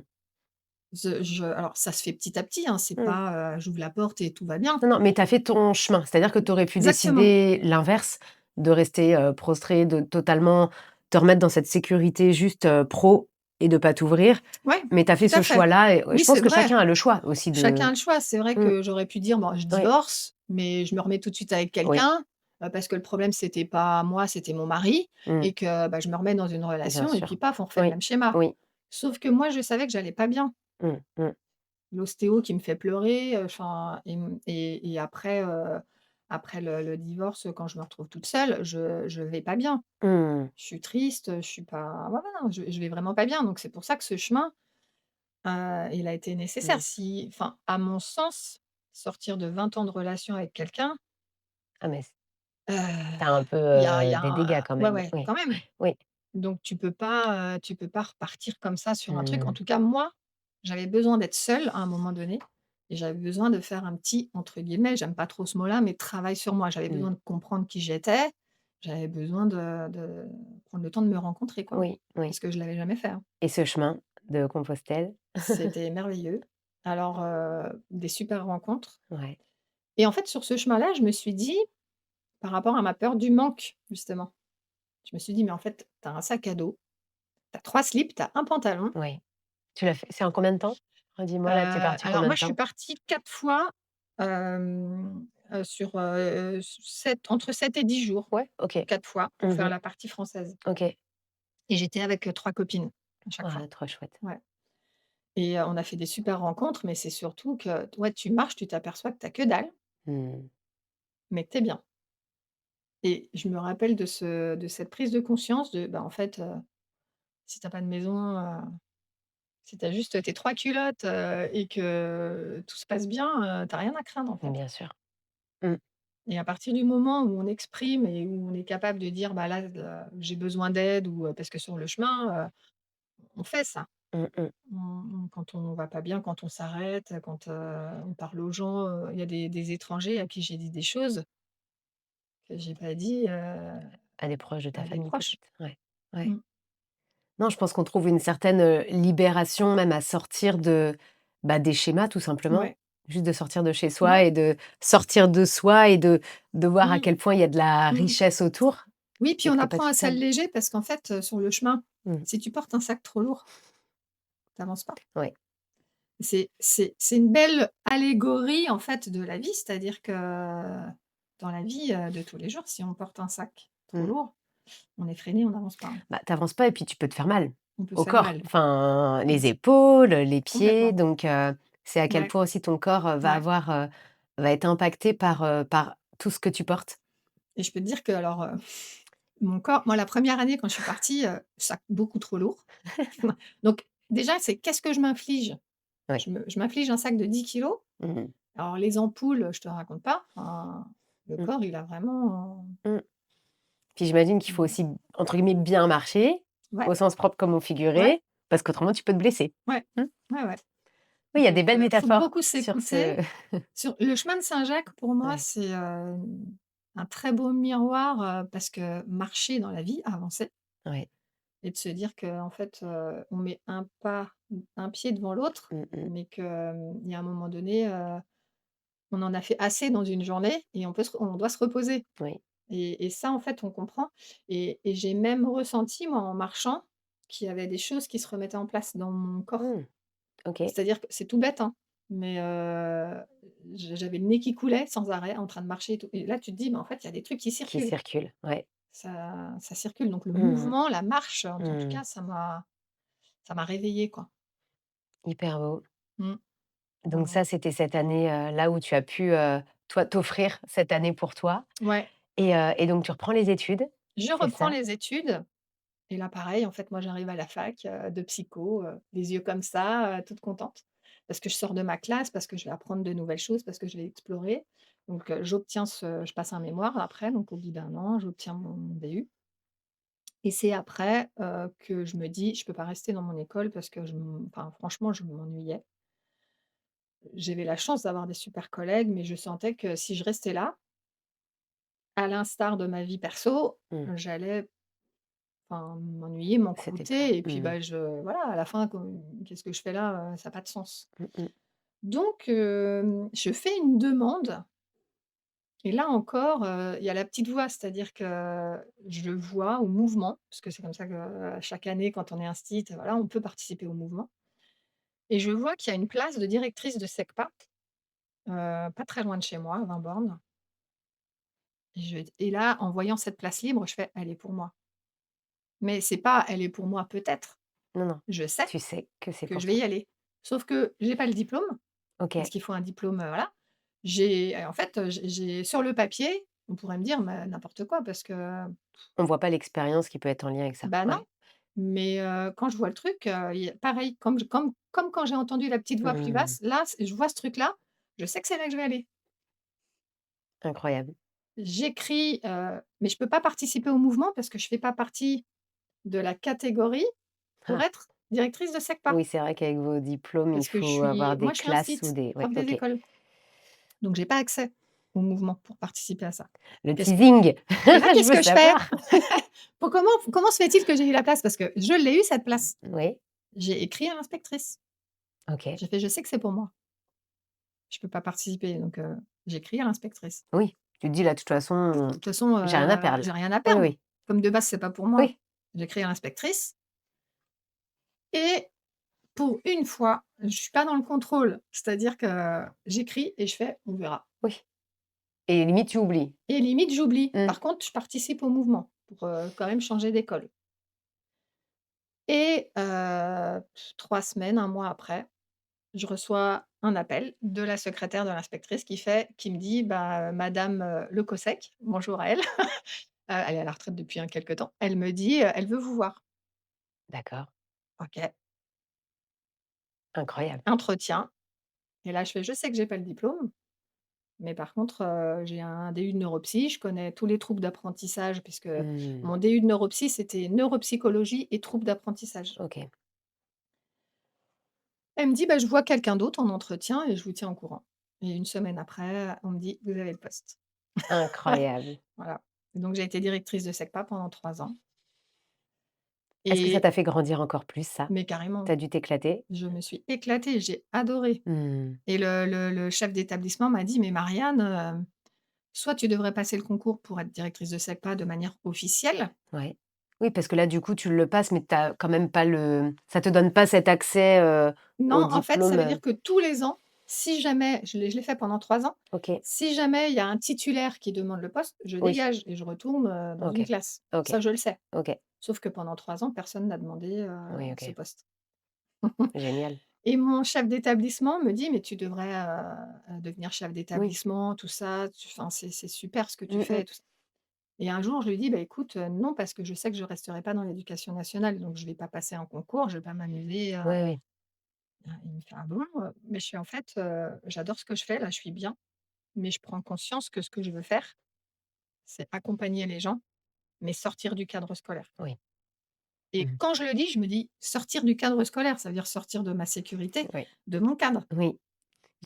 Alors ça se fait petit à petit, hein, c'est Mmh. pas, j'ouvre la porte et tout va bien. Non, non, mais tu as fait ton chemin. C'est-à-dire que tu aurais pu Exactement. décider l'inverse, de rester, prostré, de totalement te remettre dans cette sécurité juste, pro et de pas t'ouvrir. Ouais, Mais tu as tout fait à ce fait. choix-là et ouais, Oui, je c'est pense que vrai. chacun a le choix aussi Chacun de a le choix. C'est vrai mmh, que j'aurais pu dire: «Bon, je oui, divorce, mais je me remets tout de suite avec oui, quelqu'un», parce que le problème c'était pas moi, c'était mon mari mmh, et que, bah, je me remets dans une bien relation et puis sûr. paf, on refait le Oui, même schéma. oui, Sauf que moi, je savais que j'allais pas bien. mmh, mmh, L'ostéo qui me fait pleurer, enfin et après, après le divorce, quand je me retrouve toute seule, je vais pas bien. mmh, Je suis triste, je suis pas voilà, non, je vais vraiment pas bien. Donc c'est pour ça que ce chemin, il a été nécessaire. mmh. Si enfin, à mon sens, sortir de 20 ans de relation avec quelqu'un, Ah mais tu as heu, un peu, il y a des un dégâts quand ouais, même. ouais, Oui, quand même. oui, Donc tu peux pas repartir comme ça sur un truc. En mmh, tout cas, moi, j'avais besoin d'être seule à un moment donné et j'avais besoin de faire un petit, entre guillemets, j'aime pas trop ce mot-là, mais travail sur moi. J'avais mmh, besoin de comprendre qui j'étais. J'avais besoin de prendre le temps de me rencontrer, quoi, oui, oui. parce que je l'avais jamais fait, hein. Et ce chemin de Compostelle? C'était merveilleux. Alors, des super rencontres Ouais. et en fait, sur ce chemin-là, je me suis dit, par rapport à ma peur du manque, justement, je me suis dit: «Mais en fait, tu as un sac à dos, tu as 3 slips, tu as un pantalon». Oui. Tu l'as fait c'est en combien de temps? Redis-moi là, tu es parti Alors combien moi, de je suis temps? partie 4 fois, sur, 7 entre 7 et 10 jours, Ouais, OK. 4 fois pour faire Mmh. la partie française OK. et j'étais avec, 3 copines à chaque fois. Ah, trop chouette. Ouais et on a fait des super rencontres, mais c'est surtout que, ouais, tu marches, tu t'aperçois que tu as que dalle, Mmh. mais que tu es bien et je me rappelle de cette prise de conscience de, bah, en fait, si tu as pas de maison, si tu as juste tes 3 culottes, et que tout se passe bien, tu as rien à craindre, en fait. Bien sûr. Mmh. Et à partir du moment où on exprime et où on est capable de dire: «Bah, là, j'ai besoin d'aide» ou parce que sur le chemin, on fait ça. Mmh mh. Quand on va pas bien, quand on s'arrête, quand, on parle aux gens, il y a des étrangers à qui j'ai dit des choses que j'ai pas dit, À des proches de ta à des famille proches. peut-être? Ouais. Ouais. Mmh. Non, je pense qu'on trouve une certaine, libération même à sortir de, bah, des schémas tout simplement. Ouais. Juste de sortir de chez soi Ouais. et de sortir de soi et de voir à Mmh. quel point il y a de la Mmh. richesse autour Oui, puis et que on tu es pas apprend à toute seule. s'alléger parce qu'en fait, sur le chemin, Mmh. si tu portes un sac trop lourd, tu avances pas. Ouais. C'est une belle allégorie, en fait, de la vie, c'est-à-dire que dans la vie, de tous les jours, si on porte un sac trop Mmh. lourd, on est freiné, on n'avance pas, hein. Bah, tu avances pas et puis tu peux te faire mal On peut se au faire corps. mal. Enfin, Mmh. les épaules, les pieds, Complètement. donc c'est à quel Ouais, point aussi ton corps, ouais. va être impacté par tout ce que tu portes. et je peux te dire que alors, mon corps moi la première année quand je suis partie, sac beaucoup trop lourd. Donc déjà, c'est qu'est-ce que je m'inflige? Ouais. Je m'inflige un sac de 10 kilos. Mmh mh. Alors les ampoules, je te raconte pas, enfin, le Mmh. corps il a vraiment Mmh. Puis j'imagine qu'il faut aussi, entre guillemets, «bien marcher», ouais, au sens propre comme au ouais, figuré, parce qu'autrement tu peux te blesser. ouais, Mmh. ouais, ouais. Oui, il y a des Donc belles faut métaphores beaucoup sur ce s'écouter. Sur le chemin de Saint-Jacques pour moi, ouais, c'est, un très beau miroir, parce que marcher dans la vie, avancer ouais. et de se dire qu'en fait, on met un pied devant l'autre, Mmh mh. mais que, il y a un moment donné, on en a fait assez dans une journée et on doit se reposer Oui. et ça, en fait, on comprend et j'ai même ressenti, moi, en marchant, qu'il y avait des choses qui se remettaient en place dans mon corps. Mmh. OK. C'est-à-dire que c'est tout bête, hein, mais j'avais le nez qui coulait sans arrêt en train de marcher et tout et là, tu te dis: «Mais en fait, il y a des trucs qui Qui circulent». circule, ouais. Ça circule donc le Mmh mh. mouvement, la marche, en tout Mmh. cas, ça m'a réveillée, quoi. Hyper beau. Mmh. Donc Voilà. ça, c'était cette année, là où tu as pu, toi, t'offrir cette année pour toi Ouais, et donc tu reprends les études, je c'est reprends ça? les études et là, pareil, en fait, moi, j'arrive à la fac, de psycho, les yeux comme ça, toute contente. Parce que je sors de ma classe, parce que je vais apprendre de nouvelles choses, parce que je vais explorer. Donc, je passe un mémoire après, donc au bout d'un an, j'obtiens mon DU et c'est après, que je me dis: «Je peux pas rester dans mon école» parce que enfin, franchement, je m'ennuyais. J'avais la chance d'avoir des super collègues, mais je sentais que si je restais là, à l'instar de ma vie perso, Mmh. j'allais enfin, m'ennuyer, C'était pas m'encrouter et puis, mmh. bah, voilà, à la fin, qu'est-ce que je fais là? Ça a pas de sens. Mmh mh. Donc, je fais une demande et là encore, il y a la petite voix, c'est-à-dire que je vois au mouvement, parce que c'est comme ça que, chaque année quand on est instite, voilà, on peut participer au mouvement et je vois qu'il y a une place de directrice de SECPA, pas très loin de chez moi, à 20 bornes et là, en voyant cette place libre, je fais: «Elle est pour moi». Mais c'est pas: «Elle est pour moi peut-être», Non, non, je sais tu sais que c'est que pour je vais toi. y aller. Sauf que j'ai pas le diplôme, parce OK. qu'il faut un diplôme, voilà. En fait, j'ai sur le papier, on pourrait me dire: «Mais n'importe quoi» parce que On voit pas l'expérience qui peut être en lien avec ça. bah, non, Ouais. mais quand je vois le truc, il y a pareil, comme quand j'ai entendu la petite voix plus Mmh. basse, là, je vois ce truc-là, je sais que c'est là que je vais aller. Incroyable. J'écris, mais je peux pas participer au mouvement parce que je fais pas partie de la catégorie pour Ah! être directrice de SECPA. Oui, c'est vrai qu'avec vos diplômes, il Parce que faut avoir des moi je suis classes ou instite, des ouais, prof des OK. écoles, donc j'ai pas accès au mouvement pour participer à ça. Le Qu'est-ce teasing! Et là, Je qu'est-ce veux que je fais? savoir. Comment se fait-il que j'ai eu la place? Parce que je l'ai eu cette place. Oui, J'ai écrit à l'inspectrice. OK. J'ai fait: «Je sais que c'est pour moi. Je peux pas participer», donc j'écris à l'inspectrice. Oui, tu te dis: «Là, de toute façon, De toute façon, j'ai rien à perdre». j'ai rien à Oui, perdre. oui. Comme de base, c'est pas pour moi. Oui, J'écris à l'inspectrice et pour une fois, je suis pas dans le contrôle. C'est-à-dire que j'écris et je fais: «On verra» oui et limite, tu oublies. et limite, j'oublie. Mmh. Par contre, je participe au mouvement pour, quand même changer d'école et 3 semaines, un mois après, je reçois un appel de la secrétaire de l'inspectrice qui me dit: «Bah, madame, Le Cossec», bonjour à elle, elle est à la retraite depuis un quelque temps. Elle me dit, «Elle veut vous voir». D'accord, OK, incroyable. entretien et là je fais: «Je sais que j'ai pas le diplôme, mais par contre, j'ai un DU de neuropsy, je connais tous les troubles d'apprentissage» puisque Mmh. mon DU de neuropsy, c'était neuropsychologie et troubles d'apprentissage. OK. Elle me dit: «Bah, je vois quelqu'un d'autre en entretien et je vous tiens au courant» et une semaine après, on me dit: «Vous avez le poste». Incroyable. Voilà. Donc j'ai été directrice de SECPA pendant 3 ans Est-ce que ça et t'a fait grandir encore plus ça? mais Tu carrément, as dû t'éclater? je me suis éclatée, j'ai adoré Mmh. et le chef d'établissement m'a dit: «Mais Marianne, soit tu devrais passer le concours pour être directrice de SECPA de manière officielle». Ouais. Oui, parce que là, du coup, tu le passes, mais tu as quand même pas le ça te donne pas cet accès, au Non, en fait, ça diplôme, veut dire que tous les ans, si jamais je l'ai fait pendant 3 ans, OK. si jamais il y a un titulaire qui demande le poste, je Oui. dégage et je retourne, dans une OK. classe. OK. Ça, je le sais. OK. Sauf que pendant 3 ans, personne n'a demandé, Oui, ce OK. poste. Génial. Et mon chef d'établissement me dit: «Mais tu devrais, devenir chef Oui. d'établissement, tout ça, enfin, c'est super ce que tu Mmh fais mh. et tout ça». et un jour, je lui dis: «Bah, écoute, non, parce que je sais que je resterai pas dans l'éducation nationale, donc je vais pas passer un concours, je vais pas m'amuser à». Oui, oui. Il me fait: «Ah bon?» Mais je fais: «En fait, j'adore ce que je fais, là, je suis bien, mais je prends conscience que ce que je veux faire, c'est accompagner les gens, mais sortir du cadre scolaire». Oui. Et Mmh. quand je le dis, je me dis: «Sortir du cadre scolaire», ça veut dire sortir de ma sécurité, Oui. de mon cadre. Oui.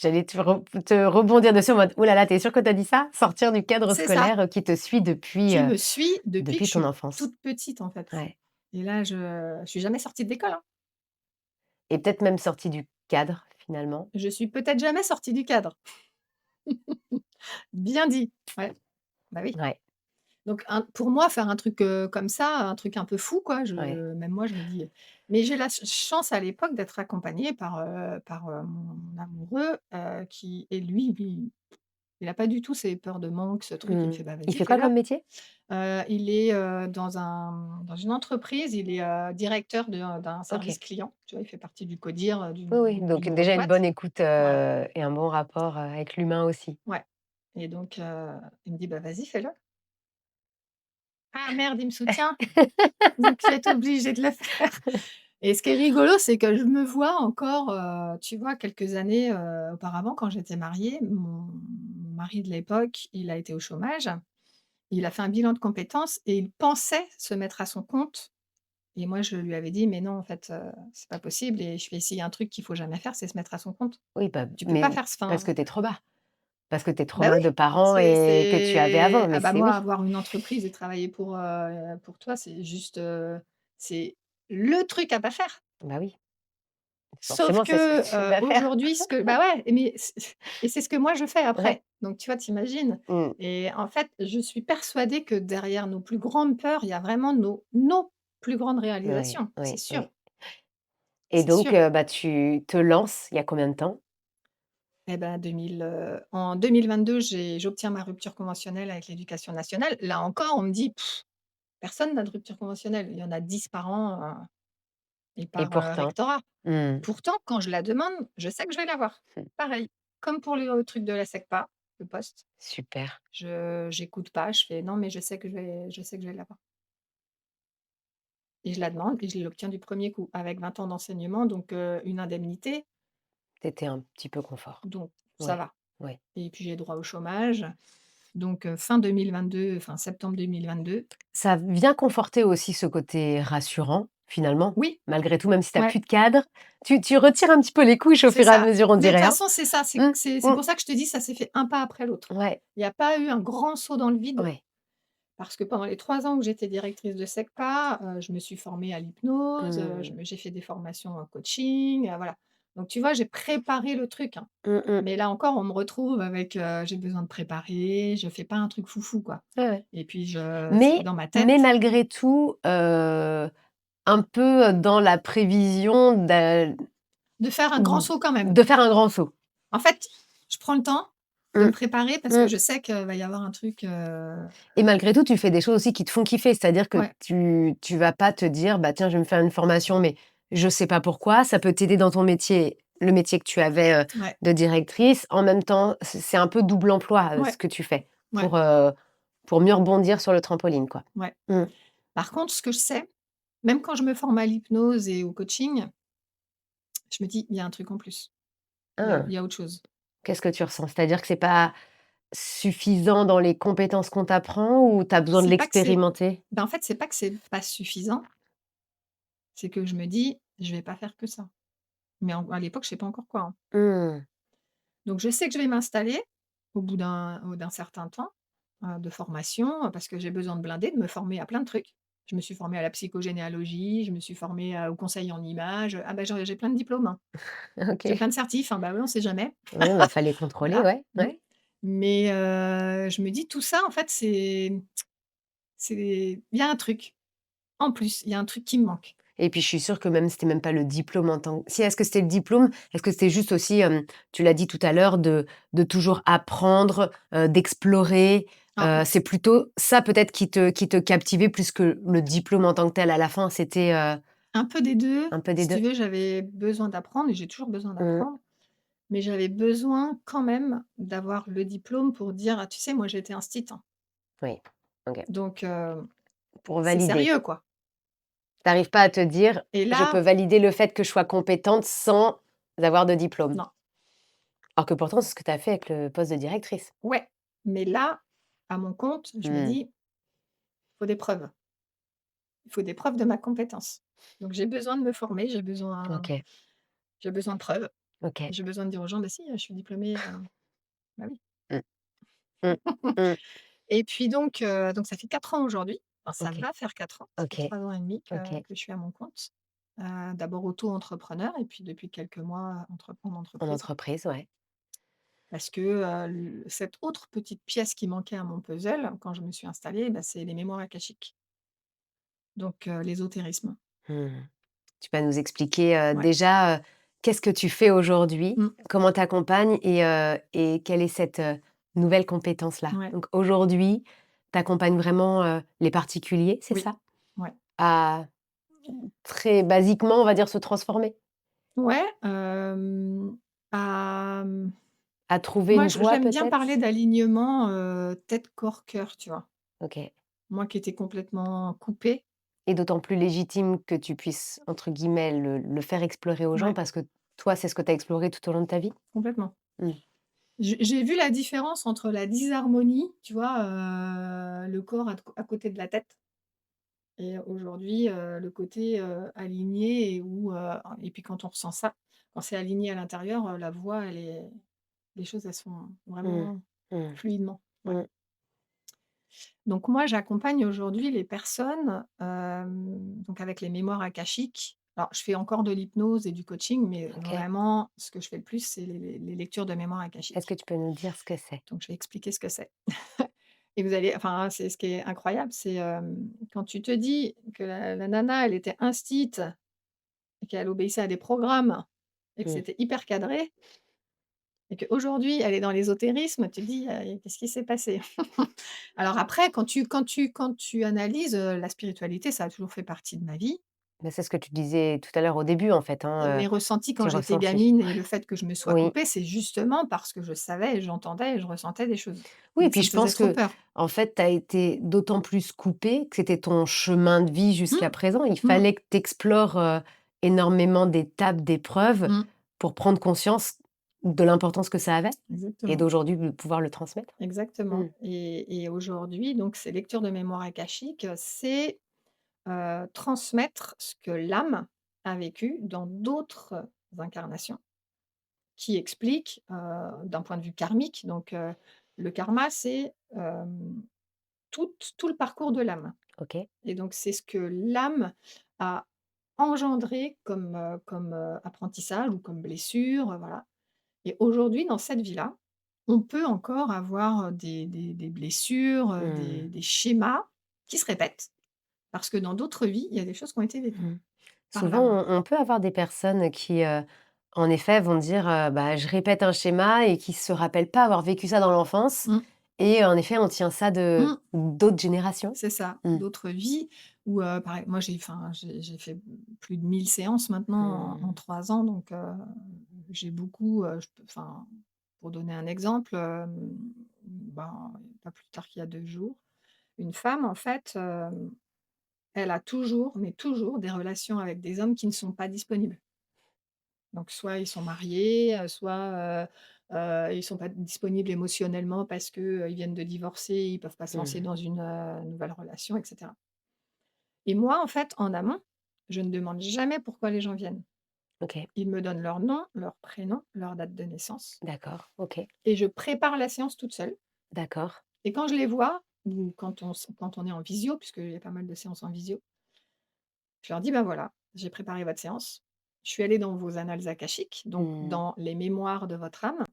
J'allais te rebondir dessus en mode: «Ouh là là, tu sûr que tu as dit ça?» Sortir du cadre C'est ça, scolaire, qui te suit qui me suit depuis que depuis je ton suis enfance. toute petite, en fait. Ouais, Et là, je suis jamais sortie de l'école, hein. et peut-être même sortie du cadre finalement. Je suis peut-être jamais sortie du cadre. Bien dit. Ouais, bah, oui. Ouais, Donc pour moi, faire un truc, comme ça, un truc un peu fou, quoi, ouais. même moi, je me dis mais j'ai la chance à l'époque d'être accompagnée par mon amoureux, qui et lui, il a pas du tout ces peurs de manque, ce truc. Il me Mmh. fait: «Bah, Il vas-y, fait quoi fais-le». comme métier? Il est, dans une entreprise, il est, directeur d'un service OK. client. Tu vois? Il fait partie du CODIR, Oui, oui, donc d'une grosse déjà une boîte. bonne écoute, Voilà, et un bon rapport, avec l'humain aussi. ouais, et donc il me dit: «Bah, vas-y, fais-le». Ah merde, il me soutient, donc je vais être obligée de le faire. Et ce qui est rigolo, c'est que je me vois encore, tu vois, quelques années, auparavant, quand j'étais mariée, mon mari de l'époque, il a été au chômage. Il a fait un bilan de compétences et il pensait se mettre à son compte, et moi, je lui avais dit: «Mais non, en fait, c'est pas possible», et je fais: «S'il y a un truc qu'il faut jamais faire, c'est se mettre à son compte. Oui, bah, Tu peux pas mais faire ce parce enfin». que tu es trop bas. Parce que tes Bah traumas de oui, parents et que tu avais avant, mais ah bah, c'est moi, oui, avoir une entreprise et travailler pour toi, c'est juste, c'est le truc à pas faire. bah oui, Sauf forcément, c'est ce que que, tu vas faire. aujourd'hui, ce que bah, ouais, mais c'est ce que moi je fais Ouais. après. Donc tu vois, tu imagines? Mmh. Et en fait, je suis persuadée que derrière nos plus grandes peurs, il y a vraiment nos plus grandes Oui, réalisations. C'est oui, sûr, oui, et c'est donc sûr. bah, tu te lances il y a combien de temps? Et ben, en 2022, j'obtiens ma rupture conventionnelle avec l'éducation nationale. Là encore, on me dit: «Pff, personne n'a de rupture conventionnelle. Il y en a 10 par an, et Et par, pourtant? rectorat». Mmh. Pourtant, quand je la demande, je sais que je vais l'avoir. Mmh. Pareil, comme pour le truc de la SECPA, le poste, Super. je j'écoute pas, je fais: «Non, mais je sais que je vais l'avoir», et je la demande et je l'obtiens du premier coup avec 20 ans d'enseignement, donc une indemnité, Tu étais un petit peu confort. donc ça Ouais, va, ouais. et puis j'ai droit au chômage, donc fin 2022, fin septembre 2022. Ça vient conforter aussi ce côté rassurant, finalement, Oui, malgré tout, même si tu as ouais, plus de cadre. Tu retires un petit peu les couches au c'est fur et à ça. mesure, on Mais de toute dirait, hein? façon, c'est ça, Mmh, c'est mmh. pour ça que je te dis, ça s'est fait un pas après l'autre. Ouais, Il y a pas eu un grand saut dans le vide. ouais. Parce que pendant les 3 ans où j'étais directrice de SECPA, je me suis formée à l'hypnose, Mmh. j'ai fait des formations en coaching, voilà. Donc tu vois, j'ai préparé le truc, hein. Mmh mh. Mais là encore, on me retrouve avec, j'ai besoin de préparer, je fais pas un truc foufou, quoi. Ouais, ouais. Et puis c'est Mais dans ma mais tête malgré tout, un peu dans la prévision de faire un grand saut quand même. de faire un grand saut. En fait, je prends le temps de me Mmh, préparer parce que mmh, je sais qu'il va y avoir un truc, et malgré tout, tu fais des choses aussi qui te font kiffer. C'est-à-dire que ouais, tu vas pas te dire: «Bah, tiens, je vais me faire une formation, mais je sais pas pourquoi». Ça peut t'aider dans ton métier, le métier que tu avais, ouais, de directrice. En même temps, c'est un peu double emploi, ouais, ce que tu fais ouais, pour mieux rebondir sur le trampoline, quoi. ouais. Mmh. Par contre, ce que je sais, même quand je me forme à l'hypnose et au coaching, je me dis: «Il y a un truc en plus». Hein. Il y a autre chose. Qu'est-ce que tu ressens? C'est-à-dire que c'est pas suffisant dans les compétences qu'on t'apprend ou tu as besoin de C'est pas que c'est l'expérimenter? En fait, c'est pas que c'est pas suffisant, c'est que je me dis: «Je vais pas faire que ça». Mais à l'époque, je sais pas encore quoi, hein. Mmh. Donc je sais que je vais m'installer au bout d'un certain temps, de formation, parce que j'ai besoin de blinder, de me former à plein de trucs. Je me suis formée à la psychogénéalogie, je me suis formée au conseil en images, ah bah, j'ai plein de diplômes, hein. J'ai OK. plein de certifs, hein, bah, oui, on sait jamais. Oui, bah, fallait contrôler, Voilà, ouais, mmh. ouais. Mais je me dis tout ça, en fait, il y a un truc. En plus, il y a un truc qui me manque. Et puis je suis sûre que même c'était même pas le diplôme en tant si, est-ce que c'était le diplôme? Est-ce que c'était juste aussi, tu l'as dit tout à l'heure, de toujours apprendre, d'explorer? Alors, C'est plutôt ça peut-être qui te captivait plus que le diplôme en tant que tel à la fin, c'était, un peu des 2. un peu des Si tu 2. veux, j'avais besoin d'apprendre et j'ai toujours besoin Mmh. d'apprendre, mais j'avais besoin quand même d'avoir le diplôme pour dire: «Ah, tu sais, moi, j'ai été instit, hein». Oui. OK. Donc Pour c'est valider. sérieux, quoi. Tu pas à te dire: Et «Je peux là, valider le fait que je sois compétente sans avoir de diplôme». non. Alors que pourtant, c'est ce que tu as fait avec le poste de directrice. Ouais, mais là, à mon compte, je me Mmh. dis: «Il faut des preuves. Il faut des preuves de ma compétence». Donc j'ai besoin de me former, OK, j'ai besoin de preuves. OK. J'ai besoin de dire aux gens: «Bah si, je suis diplômée, bah oui». Mmh. Mmh. Mmh. Et puis donc ça fait 4 ans aujourd'hui, enfin ça OK, va faire 4 ans, ça fait OK, 3 ans et demi OK. que je suis à mon compte. D'abord auto-entrepreneur et puis depuis quelques mois, en En entreprise. entreprise, ouais. Parce que, l cette autre petite pièce qui manquait à mon puzzle, quand je me suis installée, bah, c'est les mémoires akashiques, donc l'ésotérisme. Mmh. Tu vas nous expliquer, Ouais. déjà, qu'est-ce que tu fais aujourd'hui? Mmh. Comment tu accompagnes et quelle est cette, nouvelle compétence-là? Ouais. Donc aujourd'hui, tu accompagnes vraiment, les particuliers, c'est Oui. ça? Ouais. À très basiquement, on va dire, se transformer? Ouais, À trouver moi une voie j'aime bien peut-être? parler d'alignement, tête, corps, cœur, tu vois? OK, Moi qui étais complètement coupée. et d'autant plus légitime que tu puisses, entre guillemets, «le faire explorer aux gens» Ouais, parce que toi, c'est ce que tu as exploré tout au long de ta vie? complètement. Mmh. J'ai vu la différence entre la disharmonie, tu vois, le corps à côté de la tête et aujourd'hui, le côté, aligné et puis quand on ressent ça, quand c'est aligné à l'intérieur, la voix les choses elles sont Mmh. vraiment Mmh. fluidement, ouais. Mmh. Donc moi j'accompagne aujourd'hui les personnes, donc avec les mémoires akashiques. Alors je fais encore de l'hypnose et du coaching, mais OK. vraiment ce que je fais le plus, c'est les lectures de mémoires Est-ce que akashiques. tu peux nous dire ce que c'est? Donc je vais expliquer ce que c'est. Et vous allez enfin, c'est ce qui est incroyable, c'est, quand tu te dis que la nana, elle était instite et qu'elle obéissait à des programmes et que Mmh. c'était hyper cadré et qu'aujourd'hui, elle est dans l'ésotérisme, tu te dis: «Qu'est-ce qui s'est passé?» Alors après, quand tu analyses, la spiritualité, ça a toujours fait partie de ma vie. Bah, c'est ce que tu disais tout à l'heure au début en fait, Mes hein, ressentis quand tes j'étais ressentis. gamine et le fait que je me sois Oui. coupée, c'est justement parce que je savais et j'entendais et je ressentais des choses. Oui et Donc puis ça me je faisait pense trop que peur. en fait, tu as été d'autant plus coupée que c'était ton chemin de vie jusqu'à Mmh, présent. Il mmh, fallait que tu explores, énormément d'étapes, d'épreuves mmh, pour prendre conscience de l'importance que ça avait et exactement. d'aujourd'hui de pouvoir le transmettre. Mmh. Exactement et aujourd'hui, donc ces lectures de mémoire akashique, c'est, transmettre ce que l'âme a vécu dans d'autres incarnations qui explique, d'un point de vue karmique donc le karma, c'est, tout le parcours de l'âme OK. et donc c'est ce que l'âme a engendré comme apprentissage ou comme blessure, voilà et aujourd'hui, dans cette vie-là, on peut encore avoir, des blessures, Mmh. des schémas qui se répètent parce que dans d'autres vies, il y a des choses qui ont été vécues Mmh. par Souvent, l'âme. on peut avoir des personnes qui, en effet, vont dire, «Bah, je répète un schéma» et qui se rappellent pas avoir vécu ça dans l'enfance Mmh, et en effet, on tient ça de mmh, d'autres générations. c'est ça, Mmh. d'autres vies où, pareil, moi j'ai fait plus de 1000 séances maintenant en Mmh. 3 ans donc j'ai beaucoup, je peux pour donner un exemple, ben, pas plus tard qu'il y a 2 jours, une femme en fait, elle a toujours, mais toujours des relations avec des hommes qui ne sont pas disponibles. Donc soit ils sont mariés, soit, ils sont pas disponibles émotionnellement parce que, ils viennent de divorcer, ils peuvent pas se lancer Mmh. dans une, nouvelle relation et cetera. Et moi, en fait, en amont, je ne demande jamais pourquoi les gens viennent. OK, Ils me donnent leur nom, leur prénom, leur date de naissance d'accord, OK, et je prépare la séance toute seule d'accord. et quand je les vois ou quand on est en visio, puisqu'il y a pas mal de séances en visio, je leur dis: «Ben voilà, j'ai préparé votre séance. Je suis allée dans vos annales akashiques, donc Mmh. dans les mémoires de votre âme,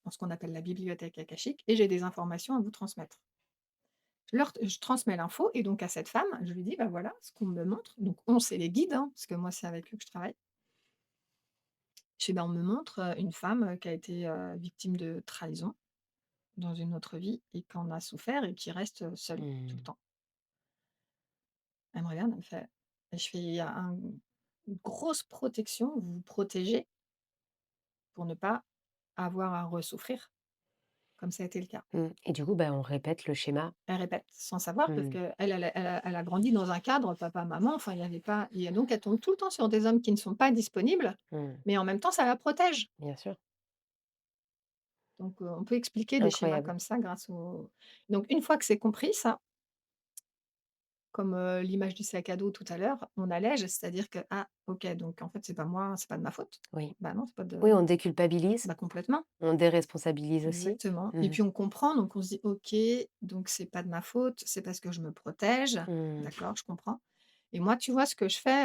dans ce qu'on appelle la bibliothèque akashique et j'ai des informations à vous transmettre». Je transmets l'info et donc à cette femme, je lui dis: «Bah, voilà ce qu'on me montre». Donc on, c'est les guides, hein, parce que moi, c'est avec eux que je travaille. Je fais: «Ben, on me montre, une femme, qui a été, victime de trahison dans une autre vie et qui en a souffert et qui reste, seule tout le Mmh. temps». Elle me regarde, elle me fait et je fais: «Il y a une grosse protection, vous vous protégez pour ne pas avoir à ressouffrir comme ça a été le cas. Et du coup, bah, on répète le schéma. Elle répète sans savoir parce Mmh. qu'elle elle a grandi dans un cadre papa, maman, enfin il y avait pas et donc elle tombe tout le temps sur des hommes qui ne sont pas disponibles, Mmh. mais en même temps ça la protège. Bien sûr. Donc on peut expliquer des schémas Incroyable. comme ça grâce au donc une fois que c'est compris ça, comme, l'image du sac à dos tout à l'heure, on allège, c'est-à-dire que: «Ah OK, donc en fait c'est pas moi, c'est pas de ma faute». Oui. Bah non, c'est pas de Oui, on déculpabilise, bah complètement. on déresponsabilise aussi. Exactement et Mmh. puis on comprend, donc on se dit: «OK, donc c'est pas de ma faute, c'est parce que je me protège. Mmh. D'accord, je comprends» et moi, tu vois, ce que je fais,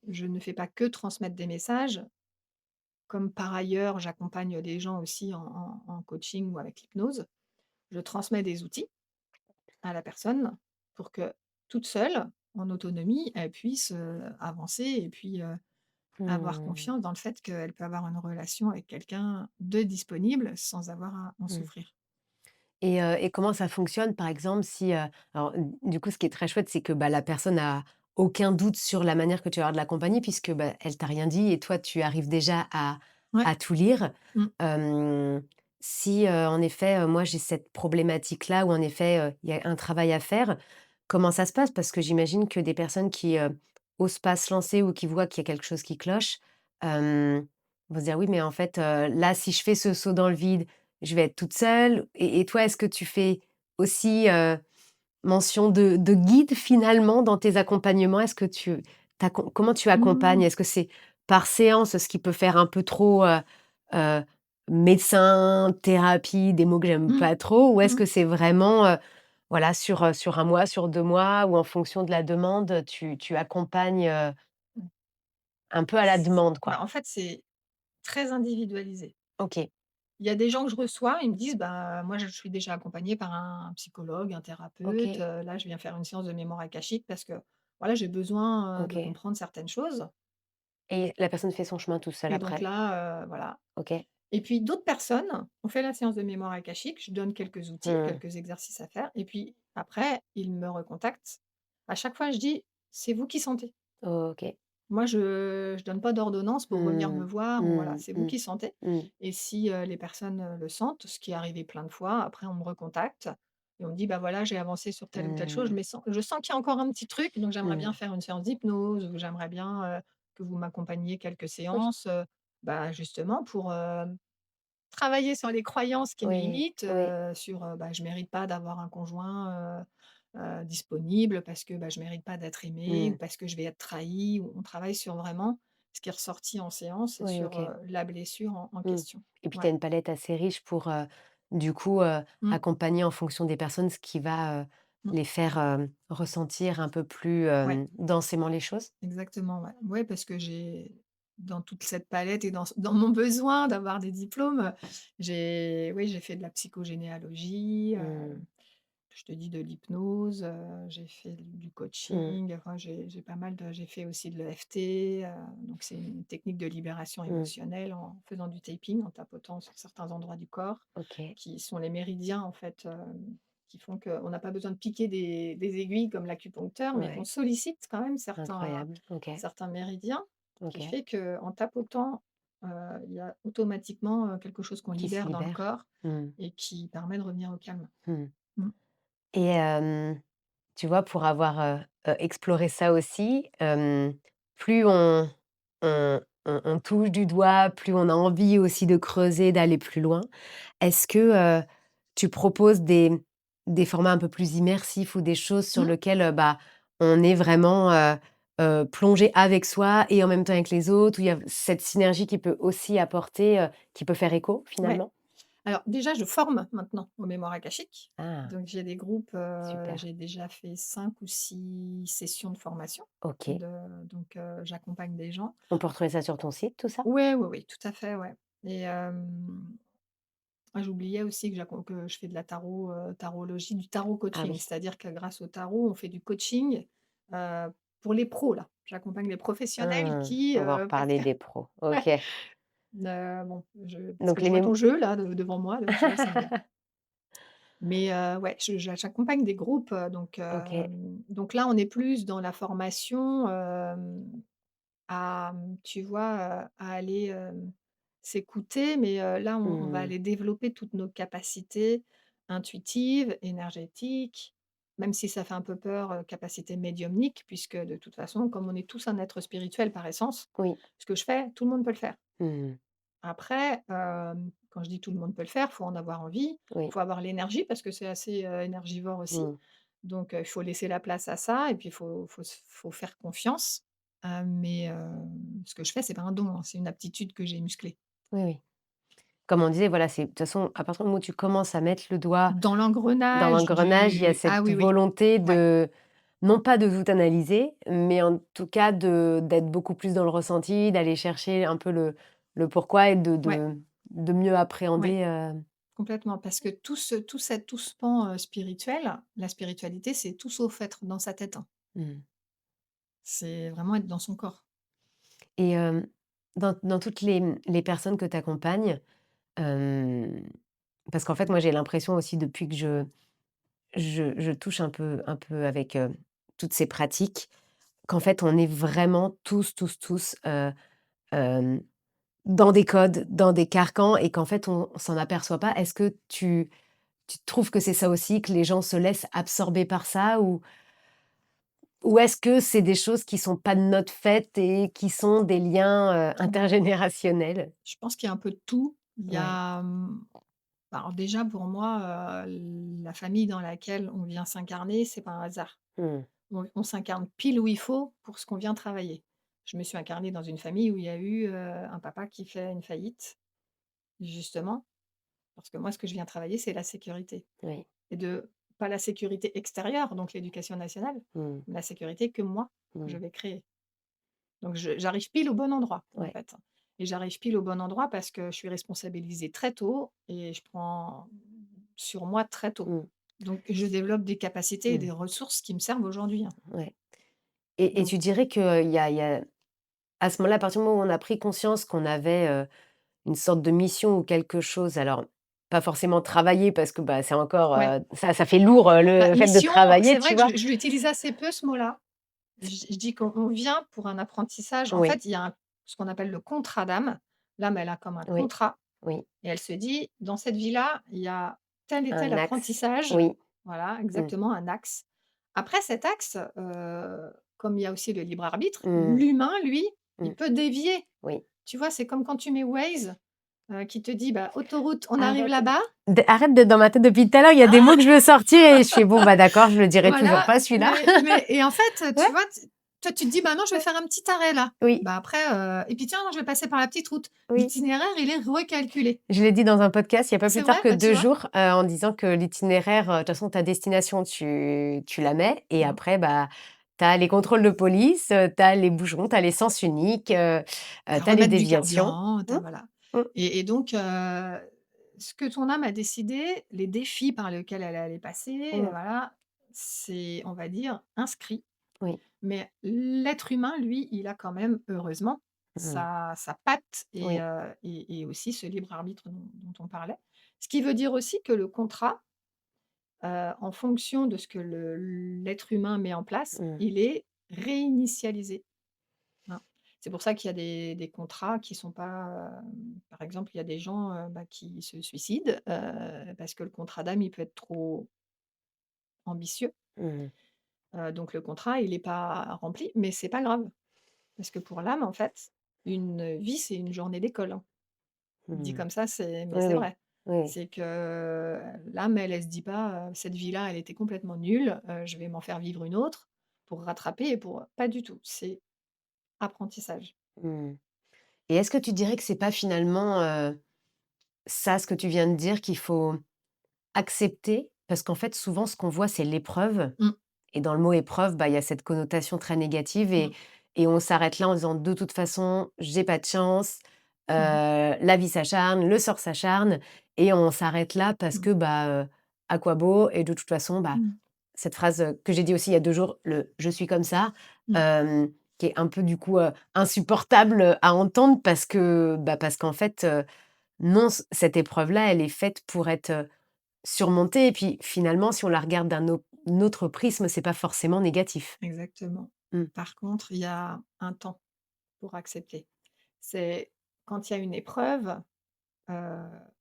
je ne fais pas que transmettre des messages, comme par ailleurs j'accompagne les gens aussi en coaching ou avec l'hypnose. Je transmets des outils à la personne pour que, toute seule, en autonomie, elle puisse, avancer et puis, avoir Mmh. confiance dans le fait qu'elle peut avoir une relation avec quelqu'un de disponible sans avoir à en Mmh. souffrir. Et comment ça fonctionne, par exemple, si, alors, du coup, ce qui est très chouette, c'est que, bah, la personne a aucun doute sur la manière que tu vas avoir de l'accompagner puisque, bah, elle t'a rien dit et toi, tu arrives déjà Ouais. à tout lire. Mmh. Hem, Si, en effet, moi, j'ai cette problématique-là où, en effet, il y a un travail à faire, comment ça se passe? Parce que j'imagine que des personnes qui, osent pas se lancer ou qui voient qu'il y a quelque chose qui cloche, hem, vont se dire: «Oui, mais en fait, là, si je fais ce saut dans le vide, je vais être toute seule» et toi, est-ce que tu fais aussi, mention de guide finalement dans tes accompagnements? Est-ce que comment tu accompagnes? Mmh. Est-ce que c'est par séance, ce qui peut faire un peu trop, heu, médecin, thérapie, des mots que j'aime Mmh. pas trop? Ou est-ce Mmh. que c'est vraiment, voilà sur 1 mois, sur 2 mois ou en fonction de la demande, tu accompagnes, Mmh. un peu à la demande, quoi? Bah, en fait, c'est très individualisé. OK, Il y a des gens que je reçois, ils me disent: «Bah, moi, je suis déjà accompagnée par un psychologue, un thérapeute, OK, là, je viens faire une séance de mémoire akashique parce que, voilà, j'ai besoin, de OK, comprendre certaines choses» et la personne fait son chemin tout seul et donc après? là, voilà. OK. Et puis d'autres personnes, on fait la séance de mémoire akashique, je donne quelques outils, Mmh. quelques exercices à faire et puis après, ils me recontactent. À chaque fois, je dis: «C'est vous qui sentez». OK. Moi, je donne pas d'ordonnance pour revenir me Mmh. voir ou voilà, Mmh. c'est vous Mmh. qui sentez Mmh. et si, les personnes, le sentent, ce qui est arrivé plein de fois, après on me recontacte et on me dit: «Bah, voilà, j'ai avancé sur telle ou telle chose, Mmh. je sens qu'il y a encore un petit truc, donc j'aimerais bien Mmh. faire une séance d'hypnose ou j'aimerais bien, que vous m'accompagniez quelques Oui, séances», bah, justement pour, travailler sur les croyances qui me oui, limitent, oui. sur, bah, je mérite pas d'avoir un conjoint, disponible parce que, bah, je mérite pas d'être aimée ou Mmh. parce que je vais être trahie ou on travaille sur vraiment ce qui est ressorti en séance et Oui, sur, OK. la blessure en Mmh. question. Et puis tu Ouais. as une palette assez riche pour, du coup, Mmh. accompagner en fonction des personnes, ce qui va, Mmh. les faire, ressentir un peu plus, Ouais, densément les choses? exactement, ouais. Ouais, parce que j'ai dans toute cette palette et dans mon besoin d'avoir des diplômes, j'ai oui, j'ai fait de la psychogénéalogie, Mmh. je te dis de l'hypnose, j'ai fait du Mmh. coaching, enfin j'ai pas mal de j'ai fait aussi de l'EFT, donc c'est une technique de libération Mmh. émotionnelle en faisant du taping, en tapotant sur certains endroits du corps, OK. qui sont les méridiens en fait, qui font qu'on n'a pas besoin de piquer des aiguilles comme l'acupuncteur, mais on Ouais. sollicite quand même Incroyable. OK. certains méridiens, qui OK. fait qu'en tapotant, il y a automatiquement, quelque chose qu'on Qui se libère dans le libère. corps Mmh. et qui permet de revenir au calme. Mmh. Mmh. Et tu vois, pour avoir, exploré ça aussi, plus on touche du doigt, plus on a envie aussi de creuser, d'aller plus loin. Est-ce que, tu proposes des formats un peu plus immersifs ou des choses sur Mmh. lesquelles, bah, on est vraiment, plongé avec soi et en même temps avec les autres, où il y a cette synergie qui peut aussi apporter, qui peut faire écho Ouais. finalement? Alors déjà, je forme maintenant aux mémoires akashiques. Ah, Donc j'ai des groupes, super. j'ai déjà fait 5 ou 6 sessions de formation. OK. Donc j'accompagne des gens. On peut retrouver ça sur ton site, tout ça? Ouais, oui, oui, tout à fait, ouais. Et ah, j'oubliais aussi que je fais de la tarologie, du tarot Ah coaching. oui. C'est-à-dire que grâce au tarot, on fait du coaching, pour les pros là. J'accompagne les professionnels qui, On va en parce reparler que des pros. ouais, OK. bon, parce Donc que je les vois ton mém jeu là devant moi, donc tu vois, ça me mais ouais, j'accompagne des groupes, OK. donc là, on est plus dans la formation, tu vois, à aller, s'écouter, mais là, on va Mmh. aller développer toutes nos capacités intuitives, énergétiques, même si ça fait un peu peur, capacité médiumnique, puisque de toute façon, comme on est tous un être spirituel par essence, Oui. ce que je fais, tout le monde peut le faire. Mmh. Après, quand je dis tout le monde peut le faire, faut en avoir envie, Oui. faut avoir l'énergie parce que c'est assez, énergivore aussi. Mmh. Donc, il faut laisser la place à ça et puis il faut faire confiance. Mais, ce que je fais, c'est pas un don, hein, c'est une aptitude que j'ai musclée. Oui, oui. Comme on disait, voilà, c'est de toute façon, à partir du moment où tu commences à mettre le doigt Dans dans l'engrenage l'engrenage, il y a du ah cette oui, oui, volonté ouais, de non pas de tout analyser, mais en tout cas d'être beaucoup plus dans le ressenti, d'aller chercher un peu le pourquoi et ouais, de mieux ouais, appréhender, complètement parce que tout ce pan, spirituel, la spiritualité, c'est tout sauf être dans sa tête, hein. mmh. C'est vraiment être dans son corps. Et dans toutes les personnes que tu accompagnes, parce qu'en fait, moi, j'ai l'impression aussi depuis que je touche un peu avec, toutes ces pratiques, qu'en fait, on est vraiment tous, hem, dans des codes, dans des carcans et qu'en fait, on s'en aperçoit pas. Est-ce que tu trouves que c'est ça aussi, que les gens se laissent absorber par ça? Ou est-ce que c'est des choses qui sont pas de notre fait et qui sont des liens, intergénérationnels? Je pense qu'il y a un peu de tout. Il y Ouais. a, alors déjà pour moi, la famille dans laquelle on vient s'incarner, c'est pas un hasard. Mmh. On s'incarne pile où il faut pour ce qu'on vient travailler. Je me suis incarnée dans une famille où il y a eu, un papa qui fait une faillite, justement, parce que moi ce que je viens travailler, c'est la sécurité Oui. et de pas la sécurité extérieure, donc l'éducation nationale, Mmh. mais la sécurité que moi, je Mmh. vais créer. Donc j'arrive pile au bon endroit, en Ouais. fait, et j'arrive pile au bon endroit parce que je suis responsabilisée très tôt et je prends sur moi très tôt. Mmh. Donc je développe des capacités et Mmh. des ressources qui me servent aujourd'hui, hein. Ouais. Et Donc tu dirais qu'il y a à ce moment-là, à partir du moment où on a pris conscience qu'on avait, une sorte de mission ou quelque chose, alors pas forcément travailler parce que, bah, c'est encore, ouais, ça fait lourd, bah, le fait de mission, c'est travailler, vrai tu que vois? je l'utilise assez peu ce mot-là. Je dis qu'on vient pour un apprentissage. En Oui, fait, il y a ce qu'on appelle le contrat d'âme. L'âme, elle a comme un oui, contrat oui, et elle se dit: «Dans cette vie-là, il y a tel et tel un axe. apprentissage». Oui. Voilà, Mmh. exactement, un axe. Après cet axe, comme il y a aussi le libre arbitre, Mmh. l'humain, lui, il Mmh. peut dévier. Oui. Tu vois? C'est comme quand tu mets Waze, qui te dit: «Bah, autoroute, on arrive Arrête là-bas». arrête d'être dans ma tête depuis tout à l'heure, il y a des mots que je veux sortir et je fais: «Bon, bah, d'accord, je le dirai toujours Voilà, pas celui-là». mais et en fait, Ouais, tu vois, toi, tu te dis: «Bah, non, je vais faire un petit arrêt là». oui, Bah, après, et puis tiens, je vais passer par la petite route. oui. L'itinéraire, il est recalculé. Je l'ai dit dans un podcast il y a pas C'est plus vrai? tard que Bah, tu 2 vois? jours, en disant que l'itinéraire, de toute façon ta destination tu la mets et Mmh. après, bah, tu as les contrôles de police, tu as les bouchons, tu as les sens uniques, Tu tu as les remettre du déviations. carburant, Mmh, tu voilà, mmh, et donc, ce que ton âme a décidé, les défis par lesquels elle allait passer, mmh, voilà, c'est, on va dire, inscrit. oui, Mais l'être humain, lui, il a quand même, heureusement, mmh, sa patte oui, et aussi ce libre arbitre dont on parlait. Ce qui veut dire aussi que le contrat, en fonction de ce que l'être humain met en place, mmh, il est réinitialisé, hein. C'est pour ça qu'il y a des contrats qui sont pas, par exemple, il y a des gens, bah, qui se suicident, parce que le contrat d'âme, il peut être trop ambitieux. mmh, Donc le contrat, il est pas rempli, mais c'est pas grave. Parce que pour l'âme, en fait, une vie, c'est une journée d'école, hein. Dit mmh. comme ça, mais Oui, c'est oui, vrai. oui, C'est que l'âme, elle se dit pas, «Cette vie-là, elle était complètement nulle, je vais m'en faire vivre une autre pour rattraper» et pour pas du tout. C'est apprentissage. mmh. Et est-ce que tu dirais que c'est pas finalement, ça, ce que tu viens de dire, qu'il faut accepter? Parce qu'en fait, souvent, ce qu'on voit, c'est l'épreuve. Mmh, Et dans le mot épreuve, bah, il y a cette connotation très négative mmh, et on s'arrête là en disant: «De toute façon, j'ai pas de chance, mmh, la vie s'acharne, le sort s'acharne» et on s'arrête là parce mmh, que, bah, à quoi beau? Et de toute façon, bah, mmh, cette phrase, que j'ai dit aussi il y a 2 jours, le «je suis comme ça», mmh, hem, qui est un peu du coup, insupportable, à entendre parce que, bah, parce qu'en fait, non, cette épreuve-là, elle est faite pour être, surmontée et puis finalement, si on la regarde d'un autre prisme, c'est pas forcément négatif. exactement. Mmh. Par contre, il y a un temps pour accepter. C'est quand il y a une épreuve, heu,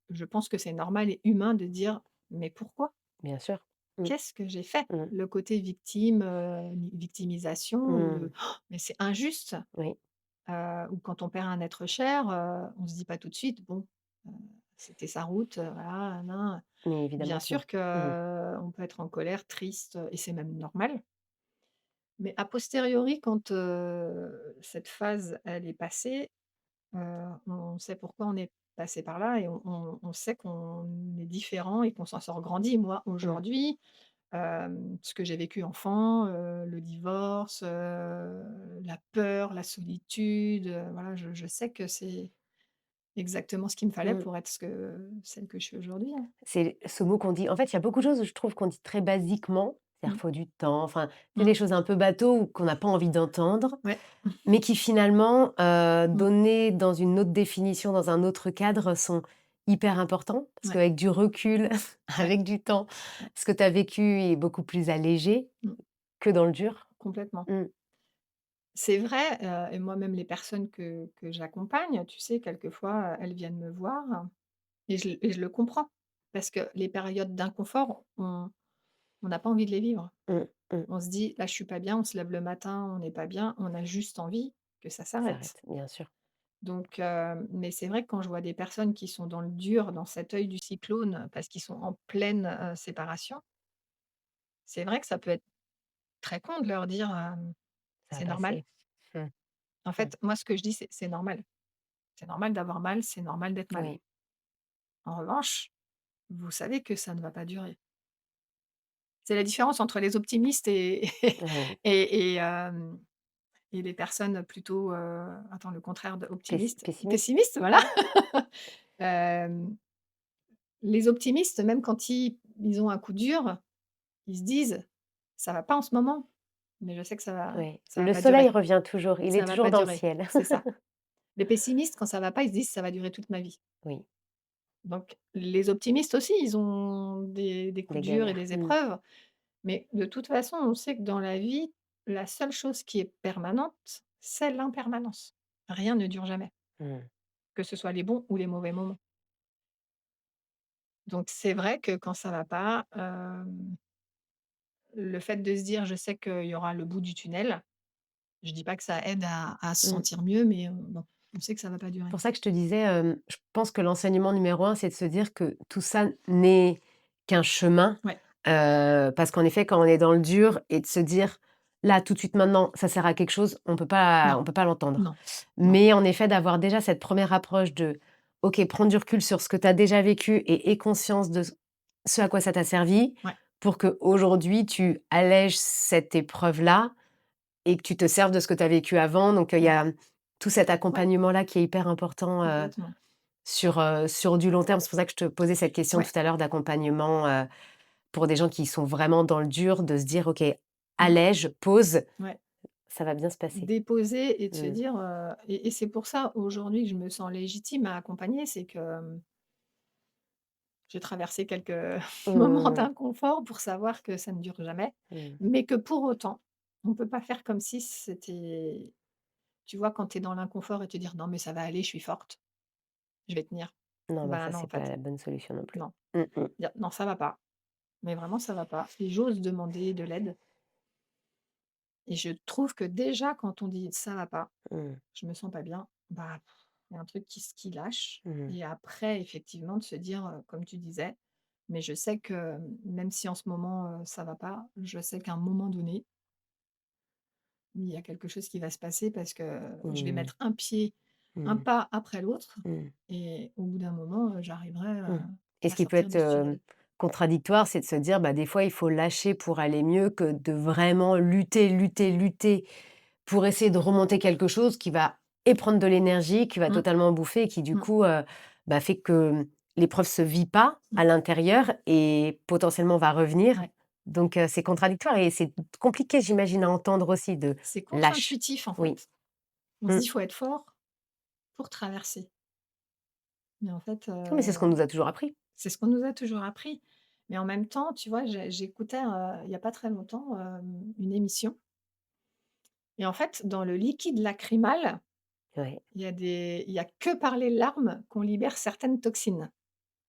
je pense que c'est normal et humain de dire: «Mais pourquoi? Bien sûr. Mmh. Qu'est-ce que j'ai fait?» Mmh. Le côté victime, victimisation ou Mmh. le: «Oh, mais c'est injuste!» Oui. Ou quand on perd un être cher, on se dit pas tout de suite: «Bon, heu, c'était sa route, voilà, nin». Mais Bien évidemment que non. sûr Mmh. qu'on peut être en colère, triste, et c'est même normal. Mais a posteriori, quand, cette phase, elle est passée, on sait pourquoi on est passé par là et on sait qu'on est différent et qu'on s'en sort grandi. Moi, Mmh. aujourd'hui, ce que j'ai vécu enfant, le divorce, la peur, la solitude, voilà, je sais que c'est exactement ce qu'il me fallait Mmh. pour être celle que je suis aujourd'hui, hein. C'est ce mot qu'on dit en fait, il y a beaucoup de choses, je trouve qu'on dit très basiquement, c'est-à-dire Mmh. faut du temps, enfin, c'est Mmh. des choses un peu bateau ou qu'on n'a pas envie d'entendre, Ouais. mais qui finalement, Mmh. données dans une autre définition, dans un autre cadre, sont hyper importants. Parce Ouais, qu'avec du recul, ouais, avec du temps, ouais. ce que tu as vécu est beaucoup plus allégé Mmh. que dans le dur. Complètement. Mmh. C'est vrai, et moi-même les personnes que j'accompagne, tu sais, quelquefois, elles viennent me voir et je le comprends. Parce que les périodes d'inconfort, on n'a pas envie de les vivre. Mmh. Mmh. On se dit: «Là, je suis pas bien», on se lève le matin, on n'est pas bien, on a juste envie que ça Ça s'arrête. arrête, bien sûr. Donc mais c'est vrai que quand je vois des personnes qui sont dans le dur, dans cet œil du cyclone, parce qu'ils sont en pleine, séparation, c'est vrai que ça peut être très con de leur dire, Ça va «C'est normal». passer. Mmh. En Mmh. fait, moi, ce que je dis, c'est normal. C'est normal d'avoir mal, c'est normal d'être mal. Oui. En revanche, vous savez que ça ne va pas durer. C'est la différence entre les optimistes et Oui. et et hem et les personnes plutôt, attends, le contraire de optimiste, Pessimiste? pessimiste, voilà. Ouais. Hem, les optimistes, même quand ils ont un coup dur, ils se disent: «Ça va pas en ce moment, mais je sais que Oui. ça va Le pas soleil durer, revient toujours, il est ça va toujours pas dans le durer». ciel. C'est ça. Les pessimistes, quand ça va pas, ils se disent: «Ça va durer toute ma vie». Oui, Donc les optimistes aussi, ils ont des coups des durs et galères. des Mmh. épreuves, mais de toute façon, on sait que dans la vie, la seule chose qui est permanente, c'est l'impermanence. Rien ne dure jamais, Mmh. que ce soit les bons ou les mauvais moments. Donc c'est vrai que quand ça va pas, le fait de se dire: «Je sais qu'il y aura le bout du tunnel», je dis pas que ça aide à se Mmh. sentir mieux, mais bon, on sait que ça va pas durer. Pour ça que je te disais, je pense que l'enseignement numéro un, c'est de se dire que tout ça n'est qu'un chemin, Ouais, parce qu'en effet, quand on est dans le dur et de se dire: «Là, tout de suite, maintenant, ça sert à quelque chose», non, on peut pas l'entendre. non, non. Mais en effet, d'avoir déjà cette première approche de: «OK, prendre du recul sur ce que tu as déjà vécu et aie conscience de ce à quoi ça t'a servi», Ouais, pour qu'aujourd'hui, tu allèges cette épreuve-là et que tu te serves de ce que tu as vécu avant. Donc, il y ouais, a tout cet ouais, accompagnement-là qui est hyper important, complètement. sur du long terme. C'est pour ça que je te posais cette question Ouais. tout à l'heure d'accompagnement, pour des gens qui sont vraiment dans le dur, de se dire: «OK, Mmh. allège, pause, Ouais. ça va bien se passer». Déposer et de se Mmh. dire, et c'est pour ça aujourd'hui que je me sens légitime à accompagner, c'est que, j'ai traversé quelques moments Mmh. d'inconfort pour savoir que ça ne dure jamais, Mmh. mais que pour autant, on peut pas faire comme si c'était, tu vois, quand tu es dans l'inconfort et te dire: «Non mais ça va aller, je suis forte, je vais tenir». Non, bah, Bah ça, non, en c'est pas fait, la bonne solution non plus. non. Mmh mh. Dire: «Non, ça va pas», mais vraiment ça va pas et j'ose demander de l'aide et je trouve que déjà quand on dit: «Ça va pas», Mmh. je me sens pas bien, bah, il y a un truc qui lâche Mmh. et après effectivement de se dire, comme tu disais: «Mais je sais que, même si en ce moment, ça va pas, je sais qu'à un moment donné, il y a quelque chose qui va se passer parce que je vais Mmh. mettre un Mmh. pas après l'autre Mmh. et au bout d'un moment, j'arriverai, Mmh. Et ce à qui peut sortir être, de ce tunnel». contradictoire, c'est de se dire, bah, des fois, il faut lâcher pour aller mieux que de vraiment lutter, lutter, lutter pour essayer de remonter quelque chose qui va et prendre de l'énergie, qui va Mmh, totalement bouffer et qui du mmh, coup, bah, fait que l'épreuve se vit pas mmh, à l'intérieur et potentiellement va revenir. ouais. Donc c'est contradictoire et c'est compliqué, j'imagine, à entendre aussi de C'est lâche. contre-intuitif en Oui. fait. On se Mmh. dit: «Il faut être fort pour traverser», mais en fait, Oui, mais c'est ce qu'on nous a toujours appris. c'est ce qu'on nous a toujours appris. Mais en même temps, tu vois, j'écoutais, il y a pas très longtemps, une émission et en fait, dans le liquide lacrymal, Ouais. Il y a que par les larmes qu'on libère certaines toxines.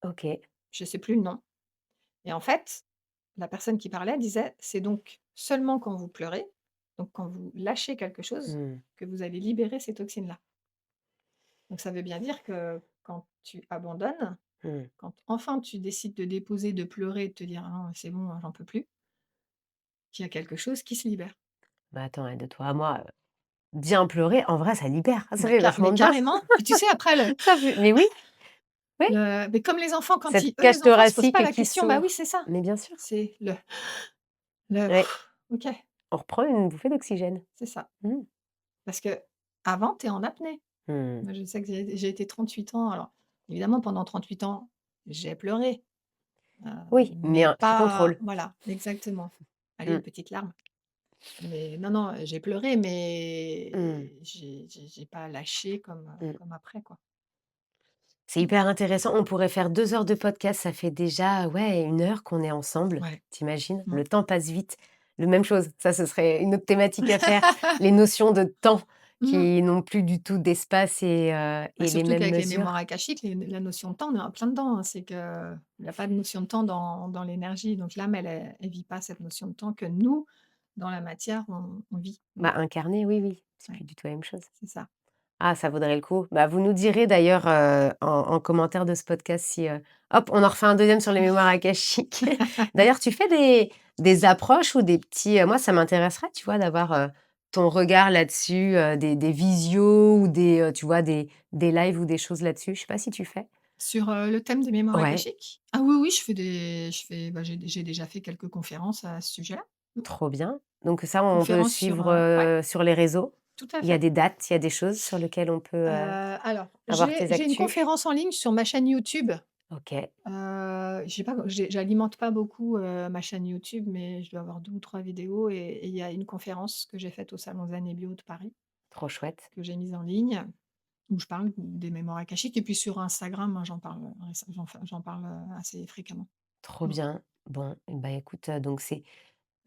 OK. Je sais plus le nom et en fait, la personne qui parlait disait: «C'est donc seulement quand vous pleurez, donc quand vous lâchez quelque chose, Mmh. que vous allez libérer ces toxines-là». Donc ça veut bien dire que quand tu abandonnes, Mmh. quand enfin tu décides de déposer, de pleurer, de te dire: «Ah non, c'est bon, j'en peux plus», qu'il y a quelque chose qui se libère. Bah, attends, de toi à moi, bien pleurer, en vrai, ça libère. Ça Bah, fait vachement mais de bien. carrément. Puis tu sais après Ça fait mais oui, oui, mais comme les enfants quand cette ils eux cage les enfants se posent pas thoracique la qui question, bah oui, s'ouvre. c'est ça. Mais bien sûr. C'est le Ouais, OK, on reprend une bouffée d'oxygène. c'est ça. Mmh. Parce qu'avant tu es en apnée. Mmh. Moi je sais que j'ai été 38 ans, alors évidemment pendant 38 ans, j'ai pleuré, heu, Oui, mais mais sous pas contrôle. voilà, exactement. Allez, Mmh. une petite larme. Mais non, non, j'ai pleuré, Mmh. mais j'ai pas lâché Mmh. comme après, quoi. C'est hyper intéressant. On pourrait faire 2 heures de podcast. Ça fait déjà, ouais, 1 heure qu'on est ensemble. Ouais. Tu imagines? Mmh. Le temps passe vite. Le même chose, ça, ce serait une autre thématique à faire. Les notions de temps Mmh. qui n'ont plus du tout d'espace Bah, et les surtout mêmes qu'avec les mémoires mesures. akashiques, la notion de temps, on est en plein dedans, hein. C'est qu'il y a pas de notion de temps dans l'énergie. Donc l'âme, elle vit pas cette notion de temps que nous, dans la matière, on vit. Mmh. Bah, incarner, oui, oui, c'est Ouais, plus du tout la même chose. c'est ça. Ah, ça vaudrait le coup. Bah, vous nous direz d'ailleurs, en commentaire de ce podcast si, hop, on en refait un deuxième sur les mémoires akashiques. D'ailleurs, tu fais des approches ou des petits, moi ça m'intéresserait, tu vois, d'avoir, ton regard là-dessus, des visios ou tu vois, des lives ou des choses là-dessus. Je sais pas si tu fais? Sur, le thème des mémoires Ouais, akashiques? Ah oui, oui, bah, j'ai déjà fait quelques conférences à ce sujet-là. Mmh. trop bien. Donc ça, on peut Conférences sur, suivre, ouais, sur les réseaux? tout à Il y a fait. des dates, il y a des choses sur lesquelles on peut, Alors, avoir tes j'ai une actus? conférence en ligne sur ma chaîne YouTube. OK, J'ai pas j'alimente pas beaucoup, ma chaîne YouTube, mais je dois avoir 2 ou 3 vidéos et il y a une conférence que j'ai faite au salon Zen et Bio de Paris, trop chouette. que j'ai mise en ligne, où je parle des mémoires akashiques et puis sur Instagram, hein, j'en parle, j'en parle, assez fréquemment. Trop Mmh, bien. Bon, et bah, écoute, donc c'est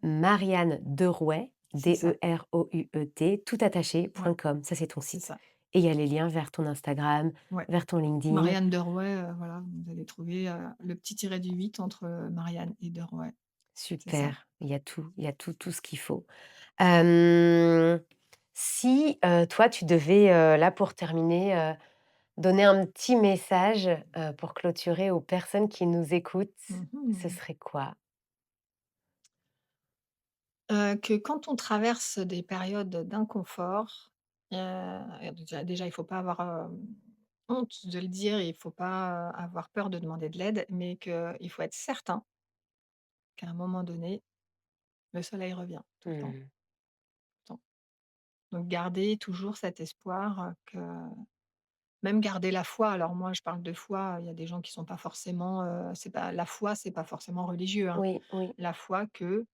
Marianne Derouet, c'est ça, Derouet, tout attaché, ouais, .com. Ça, c'est ton c'est site ça, et il y a les liens vers ton Instagram, ouais. vers ton LinkedIn. Marianne Derouet, voilà, vous allez trouver, le petit tiret du 8 entre, Marianne et Derouet, c'est ça. Super, il y a tout ce qu'il faut. Hem, si, toi, tu devais, là, pour terminer, donner un petit message, pour clôturer aux personnes qui nous écoutent, Mmh ce mh. serait quoi? Que quand on traverse des périodes d'inconfort, déjà il faut pas avoir, honte de le dire, il faut pas, avoir peur de demander de l'aide, mais qu'il faut être certain qu'à un moment donné, le soleil revient tout le temps, Mmh. tout le temps. Donc garder toujours cet espoir, que même garder la foi. Alors moi je parle de foi, il y a des gens qui sont pas forcément, c'est pas la foi, c'est pas forcément religieux, hein. Oui, oui. La foi que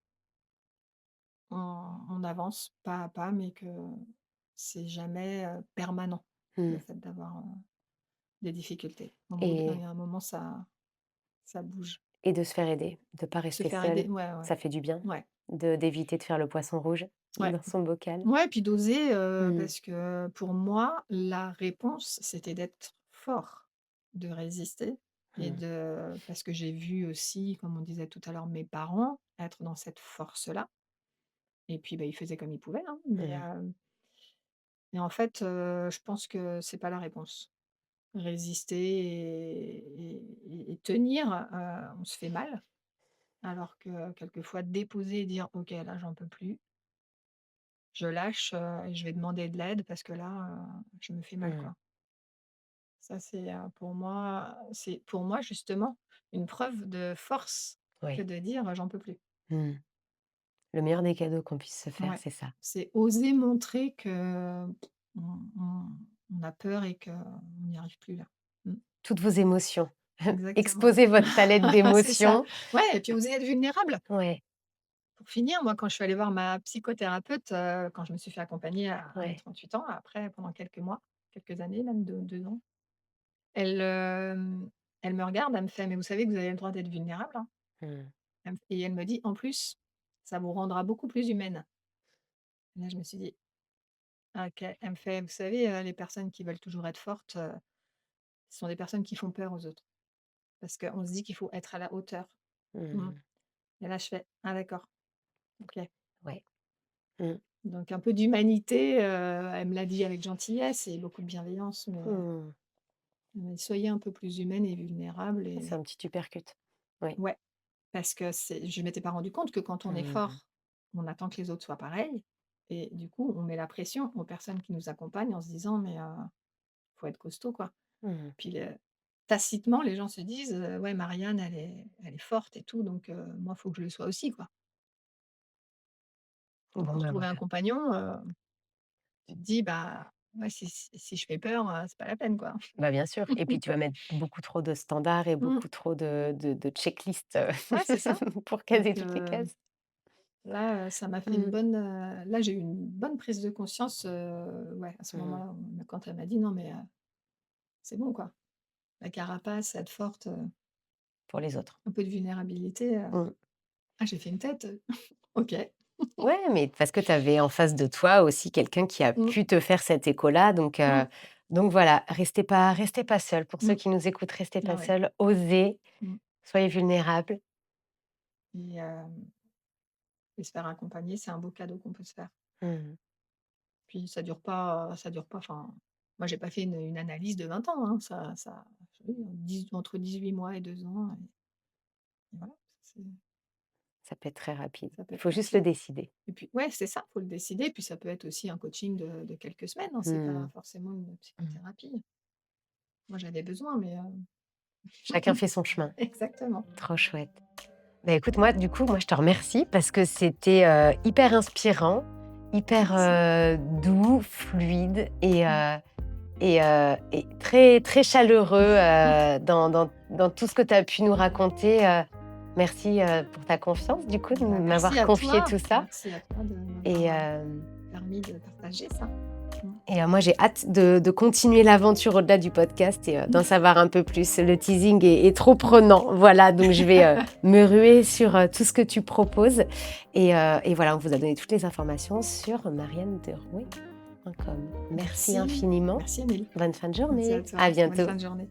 on avance pas à pas, mais que c'est jamais, permanent, le Mmh fait d'avoir, des difficultés. Il y et a un moment, ça bouge. Et de se faire aider, de pas Se rester faire aider, seul, ouais, ouais, ça fait du bien. ouais, D'éviter de faire le poisson rouge ouais. dans son bocal. Ouais, puis d'oser, Mmh. parce que pour moi, la réponse, c'était d'être fort, de résister et Mmh. parce que j'ai vu aussi, comme on disait tout à l'heure, mes parents être dans cette force-là et puis, bah, ils faisaient comme ils pouvaient, hein, Mmh. mais en fait, je pense que c'est pas la réponse. Résister et tenir, on se fait mal, alors que quelquefois déposer et dire: «OK, là, j'en peux plus, je lâche, et je vais demander de l'aide parce que là, je me fais mal, Mmh. quoi». Ça, c'est pour moi justement une preuve de force que Oui. de dire: «J'en peux plus». Mmh. Le meilleur des cadeaux qu'on puisse se faire, Ouais, c'est ça. c'est oser montrer que on a peur et qu'on n'y arrive plus là. Mmh, Toutes vos émotions. exactement. Exposez votre palette C'est ça. d'émotions. Ouais et puis oser être vulnérable. Ouais, Pour finir, moi, quand je suis allée voir ma psychothérapeute, quand je me suis fait accompagner à mes ouais. 38 ans, après pendant quelques mois, quelques années même, 2 ans, elle me regarde, elle me fait: «Mais vous savez que vous avez le droit d'être vulnérable, hein?» Mmh. Et elle me dit: «En plus, ça vous rendra beaucoup plus humaine». Et là, je me suis dit: OK. Elle me fait: «Vous savez, les personnes qui veulent toujours être fortes, ce sont des personnes qui font peur aux autres. Parce qu'on se dit qu'il faut être à la hauteur». Mmh. Mmh. Et là, je fais: «Ah d'accord, OK». Ouais. Mmh. Donc un peu d'humanité, elle me l'a dit avec gentillesse et beaucoup de bienveillance, mais Mmh. elle m'a dit: «Soyez un peu plus humaine et vulnérable» C'est et un petit uppercut. Oui. ouais, parce que je m'étais pas rendu compte que quand on est Mmh. fort, on attend que les autres soient pareils et du coup, on met la pression aux personnes qui nous accompagnent en se disant: «Mais faut être costaud, quoi». Mmh. Puis tacitement, les gens se disent: «Ouais, Marianne, elle est forte et tout, donc moi, faut que je le sois aussi, quoi». Donc Bon, pour ben, trouver un voilà. compagnon, tu te dis: «Bah, ouais, si je fais peur, c'est pas la peine, quoi». Bah, bien sûr et puis tu vas mettre beaucoup trop de standards et Mmh. beaucoup trop de checklists, Ouais, c'est ça. pour Donc caser toutes les cases. là, ça m'a fait une Mmh. bonne, là, j'ai eu une bonne prise de conscience, ouais, à ce Mmh. moment-là, quand elle m'a dit: «Non, mais c'est bon, quoi. La carapace, être forte, Pour les autres. un peu de vulnérabilité», Mmh. ah, j'ai fait une tête, OK. Ouais, mais parce que tu avais en face de toi aussi quelqu'un qui a Mmh, pu te faire cet écho-là, mmh, donc voilà, restez pas seuls. Pour ceux mmh. qui nous écoutent, restez pas Ah ouais. seuls, osez, Mmh soyez vulnérables. et et se faire accompagner, c'est un beau cadeau qu'on peut se faire. Mmh. Puis ça dure pas enfin, moi j'ai pas fait une analyse de 20 ans, hein, ça oui, entre 18 mois et 2 ans et voilà, c'est Ça peut être très rapide. ça peut Il être faut juste le rapide décider. et puis ouais, c'est ça, faut le décider, puis ça peut être aussi un coaching de quelques semaines, hein, c'est pas Mmh. forcément une Mmh. psychothérapie. Moi j'avais besoin, mais Chacun fait son chemin. exactement. Trop chouette. Bah, écoute, moi, du coup, moi, je te remercie parce que c'était, hyper inspirant, hyper, Merci. doux, fluide Mmh. et très, très chaleureux, dans tout ce que tu as pu nous raconter, merci, pour ta confiance, du coup, de Bah, m'avoir confié tout ça merci à toi de et m'avoir, permis de partager ça. Mmh. moi, j'ai hâte de continuer l'aventure au-delà du podcast et d'en savoir un peu plus. Le teasing est trop prenant, voilà, donc je vais, me ruer sur, tout ce que tu proposes et voilà, on vous a donné toutes les informations sur mariannederouet.com. Merci Merci. infiniment. Merci Amélie. Bonne fin de Merci journée. à toi. À Bonne bientôt. fin de journée.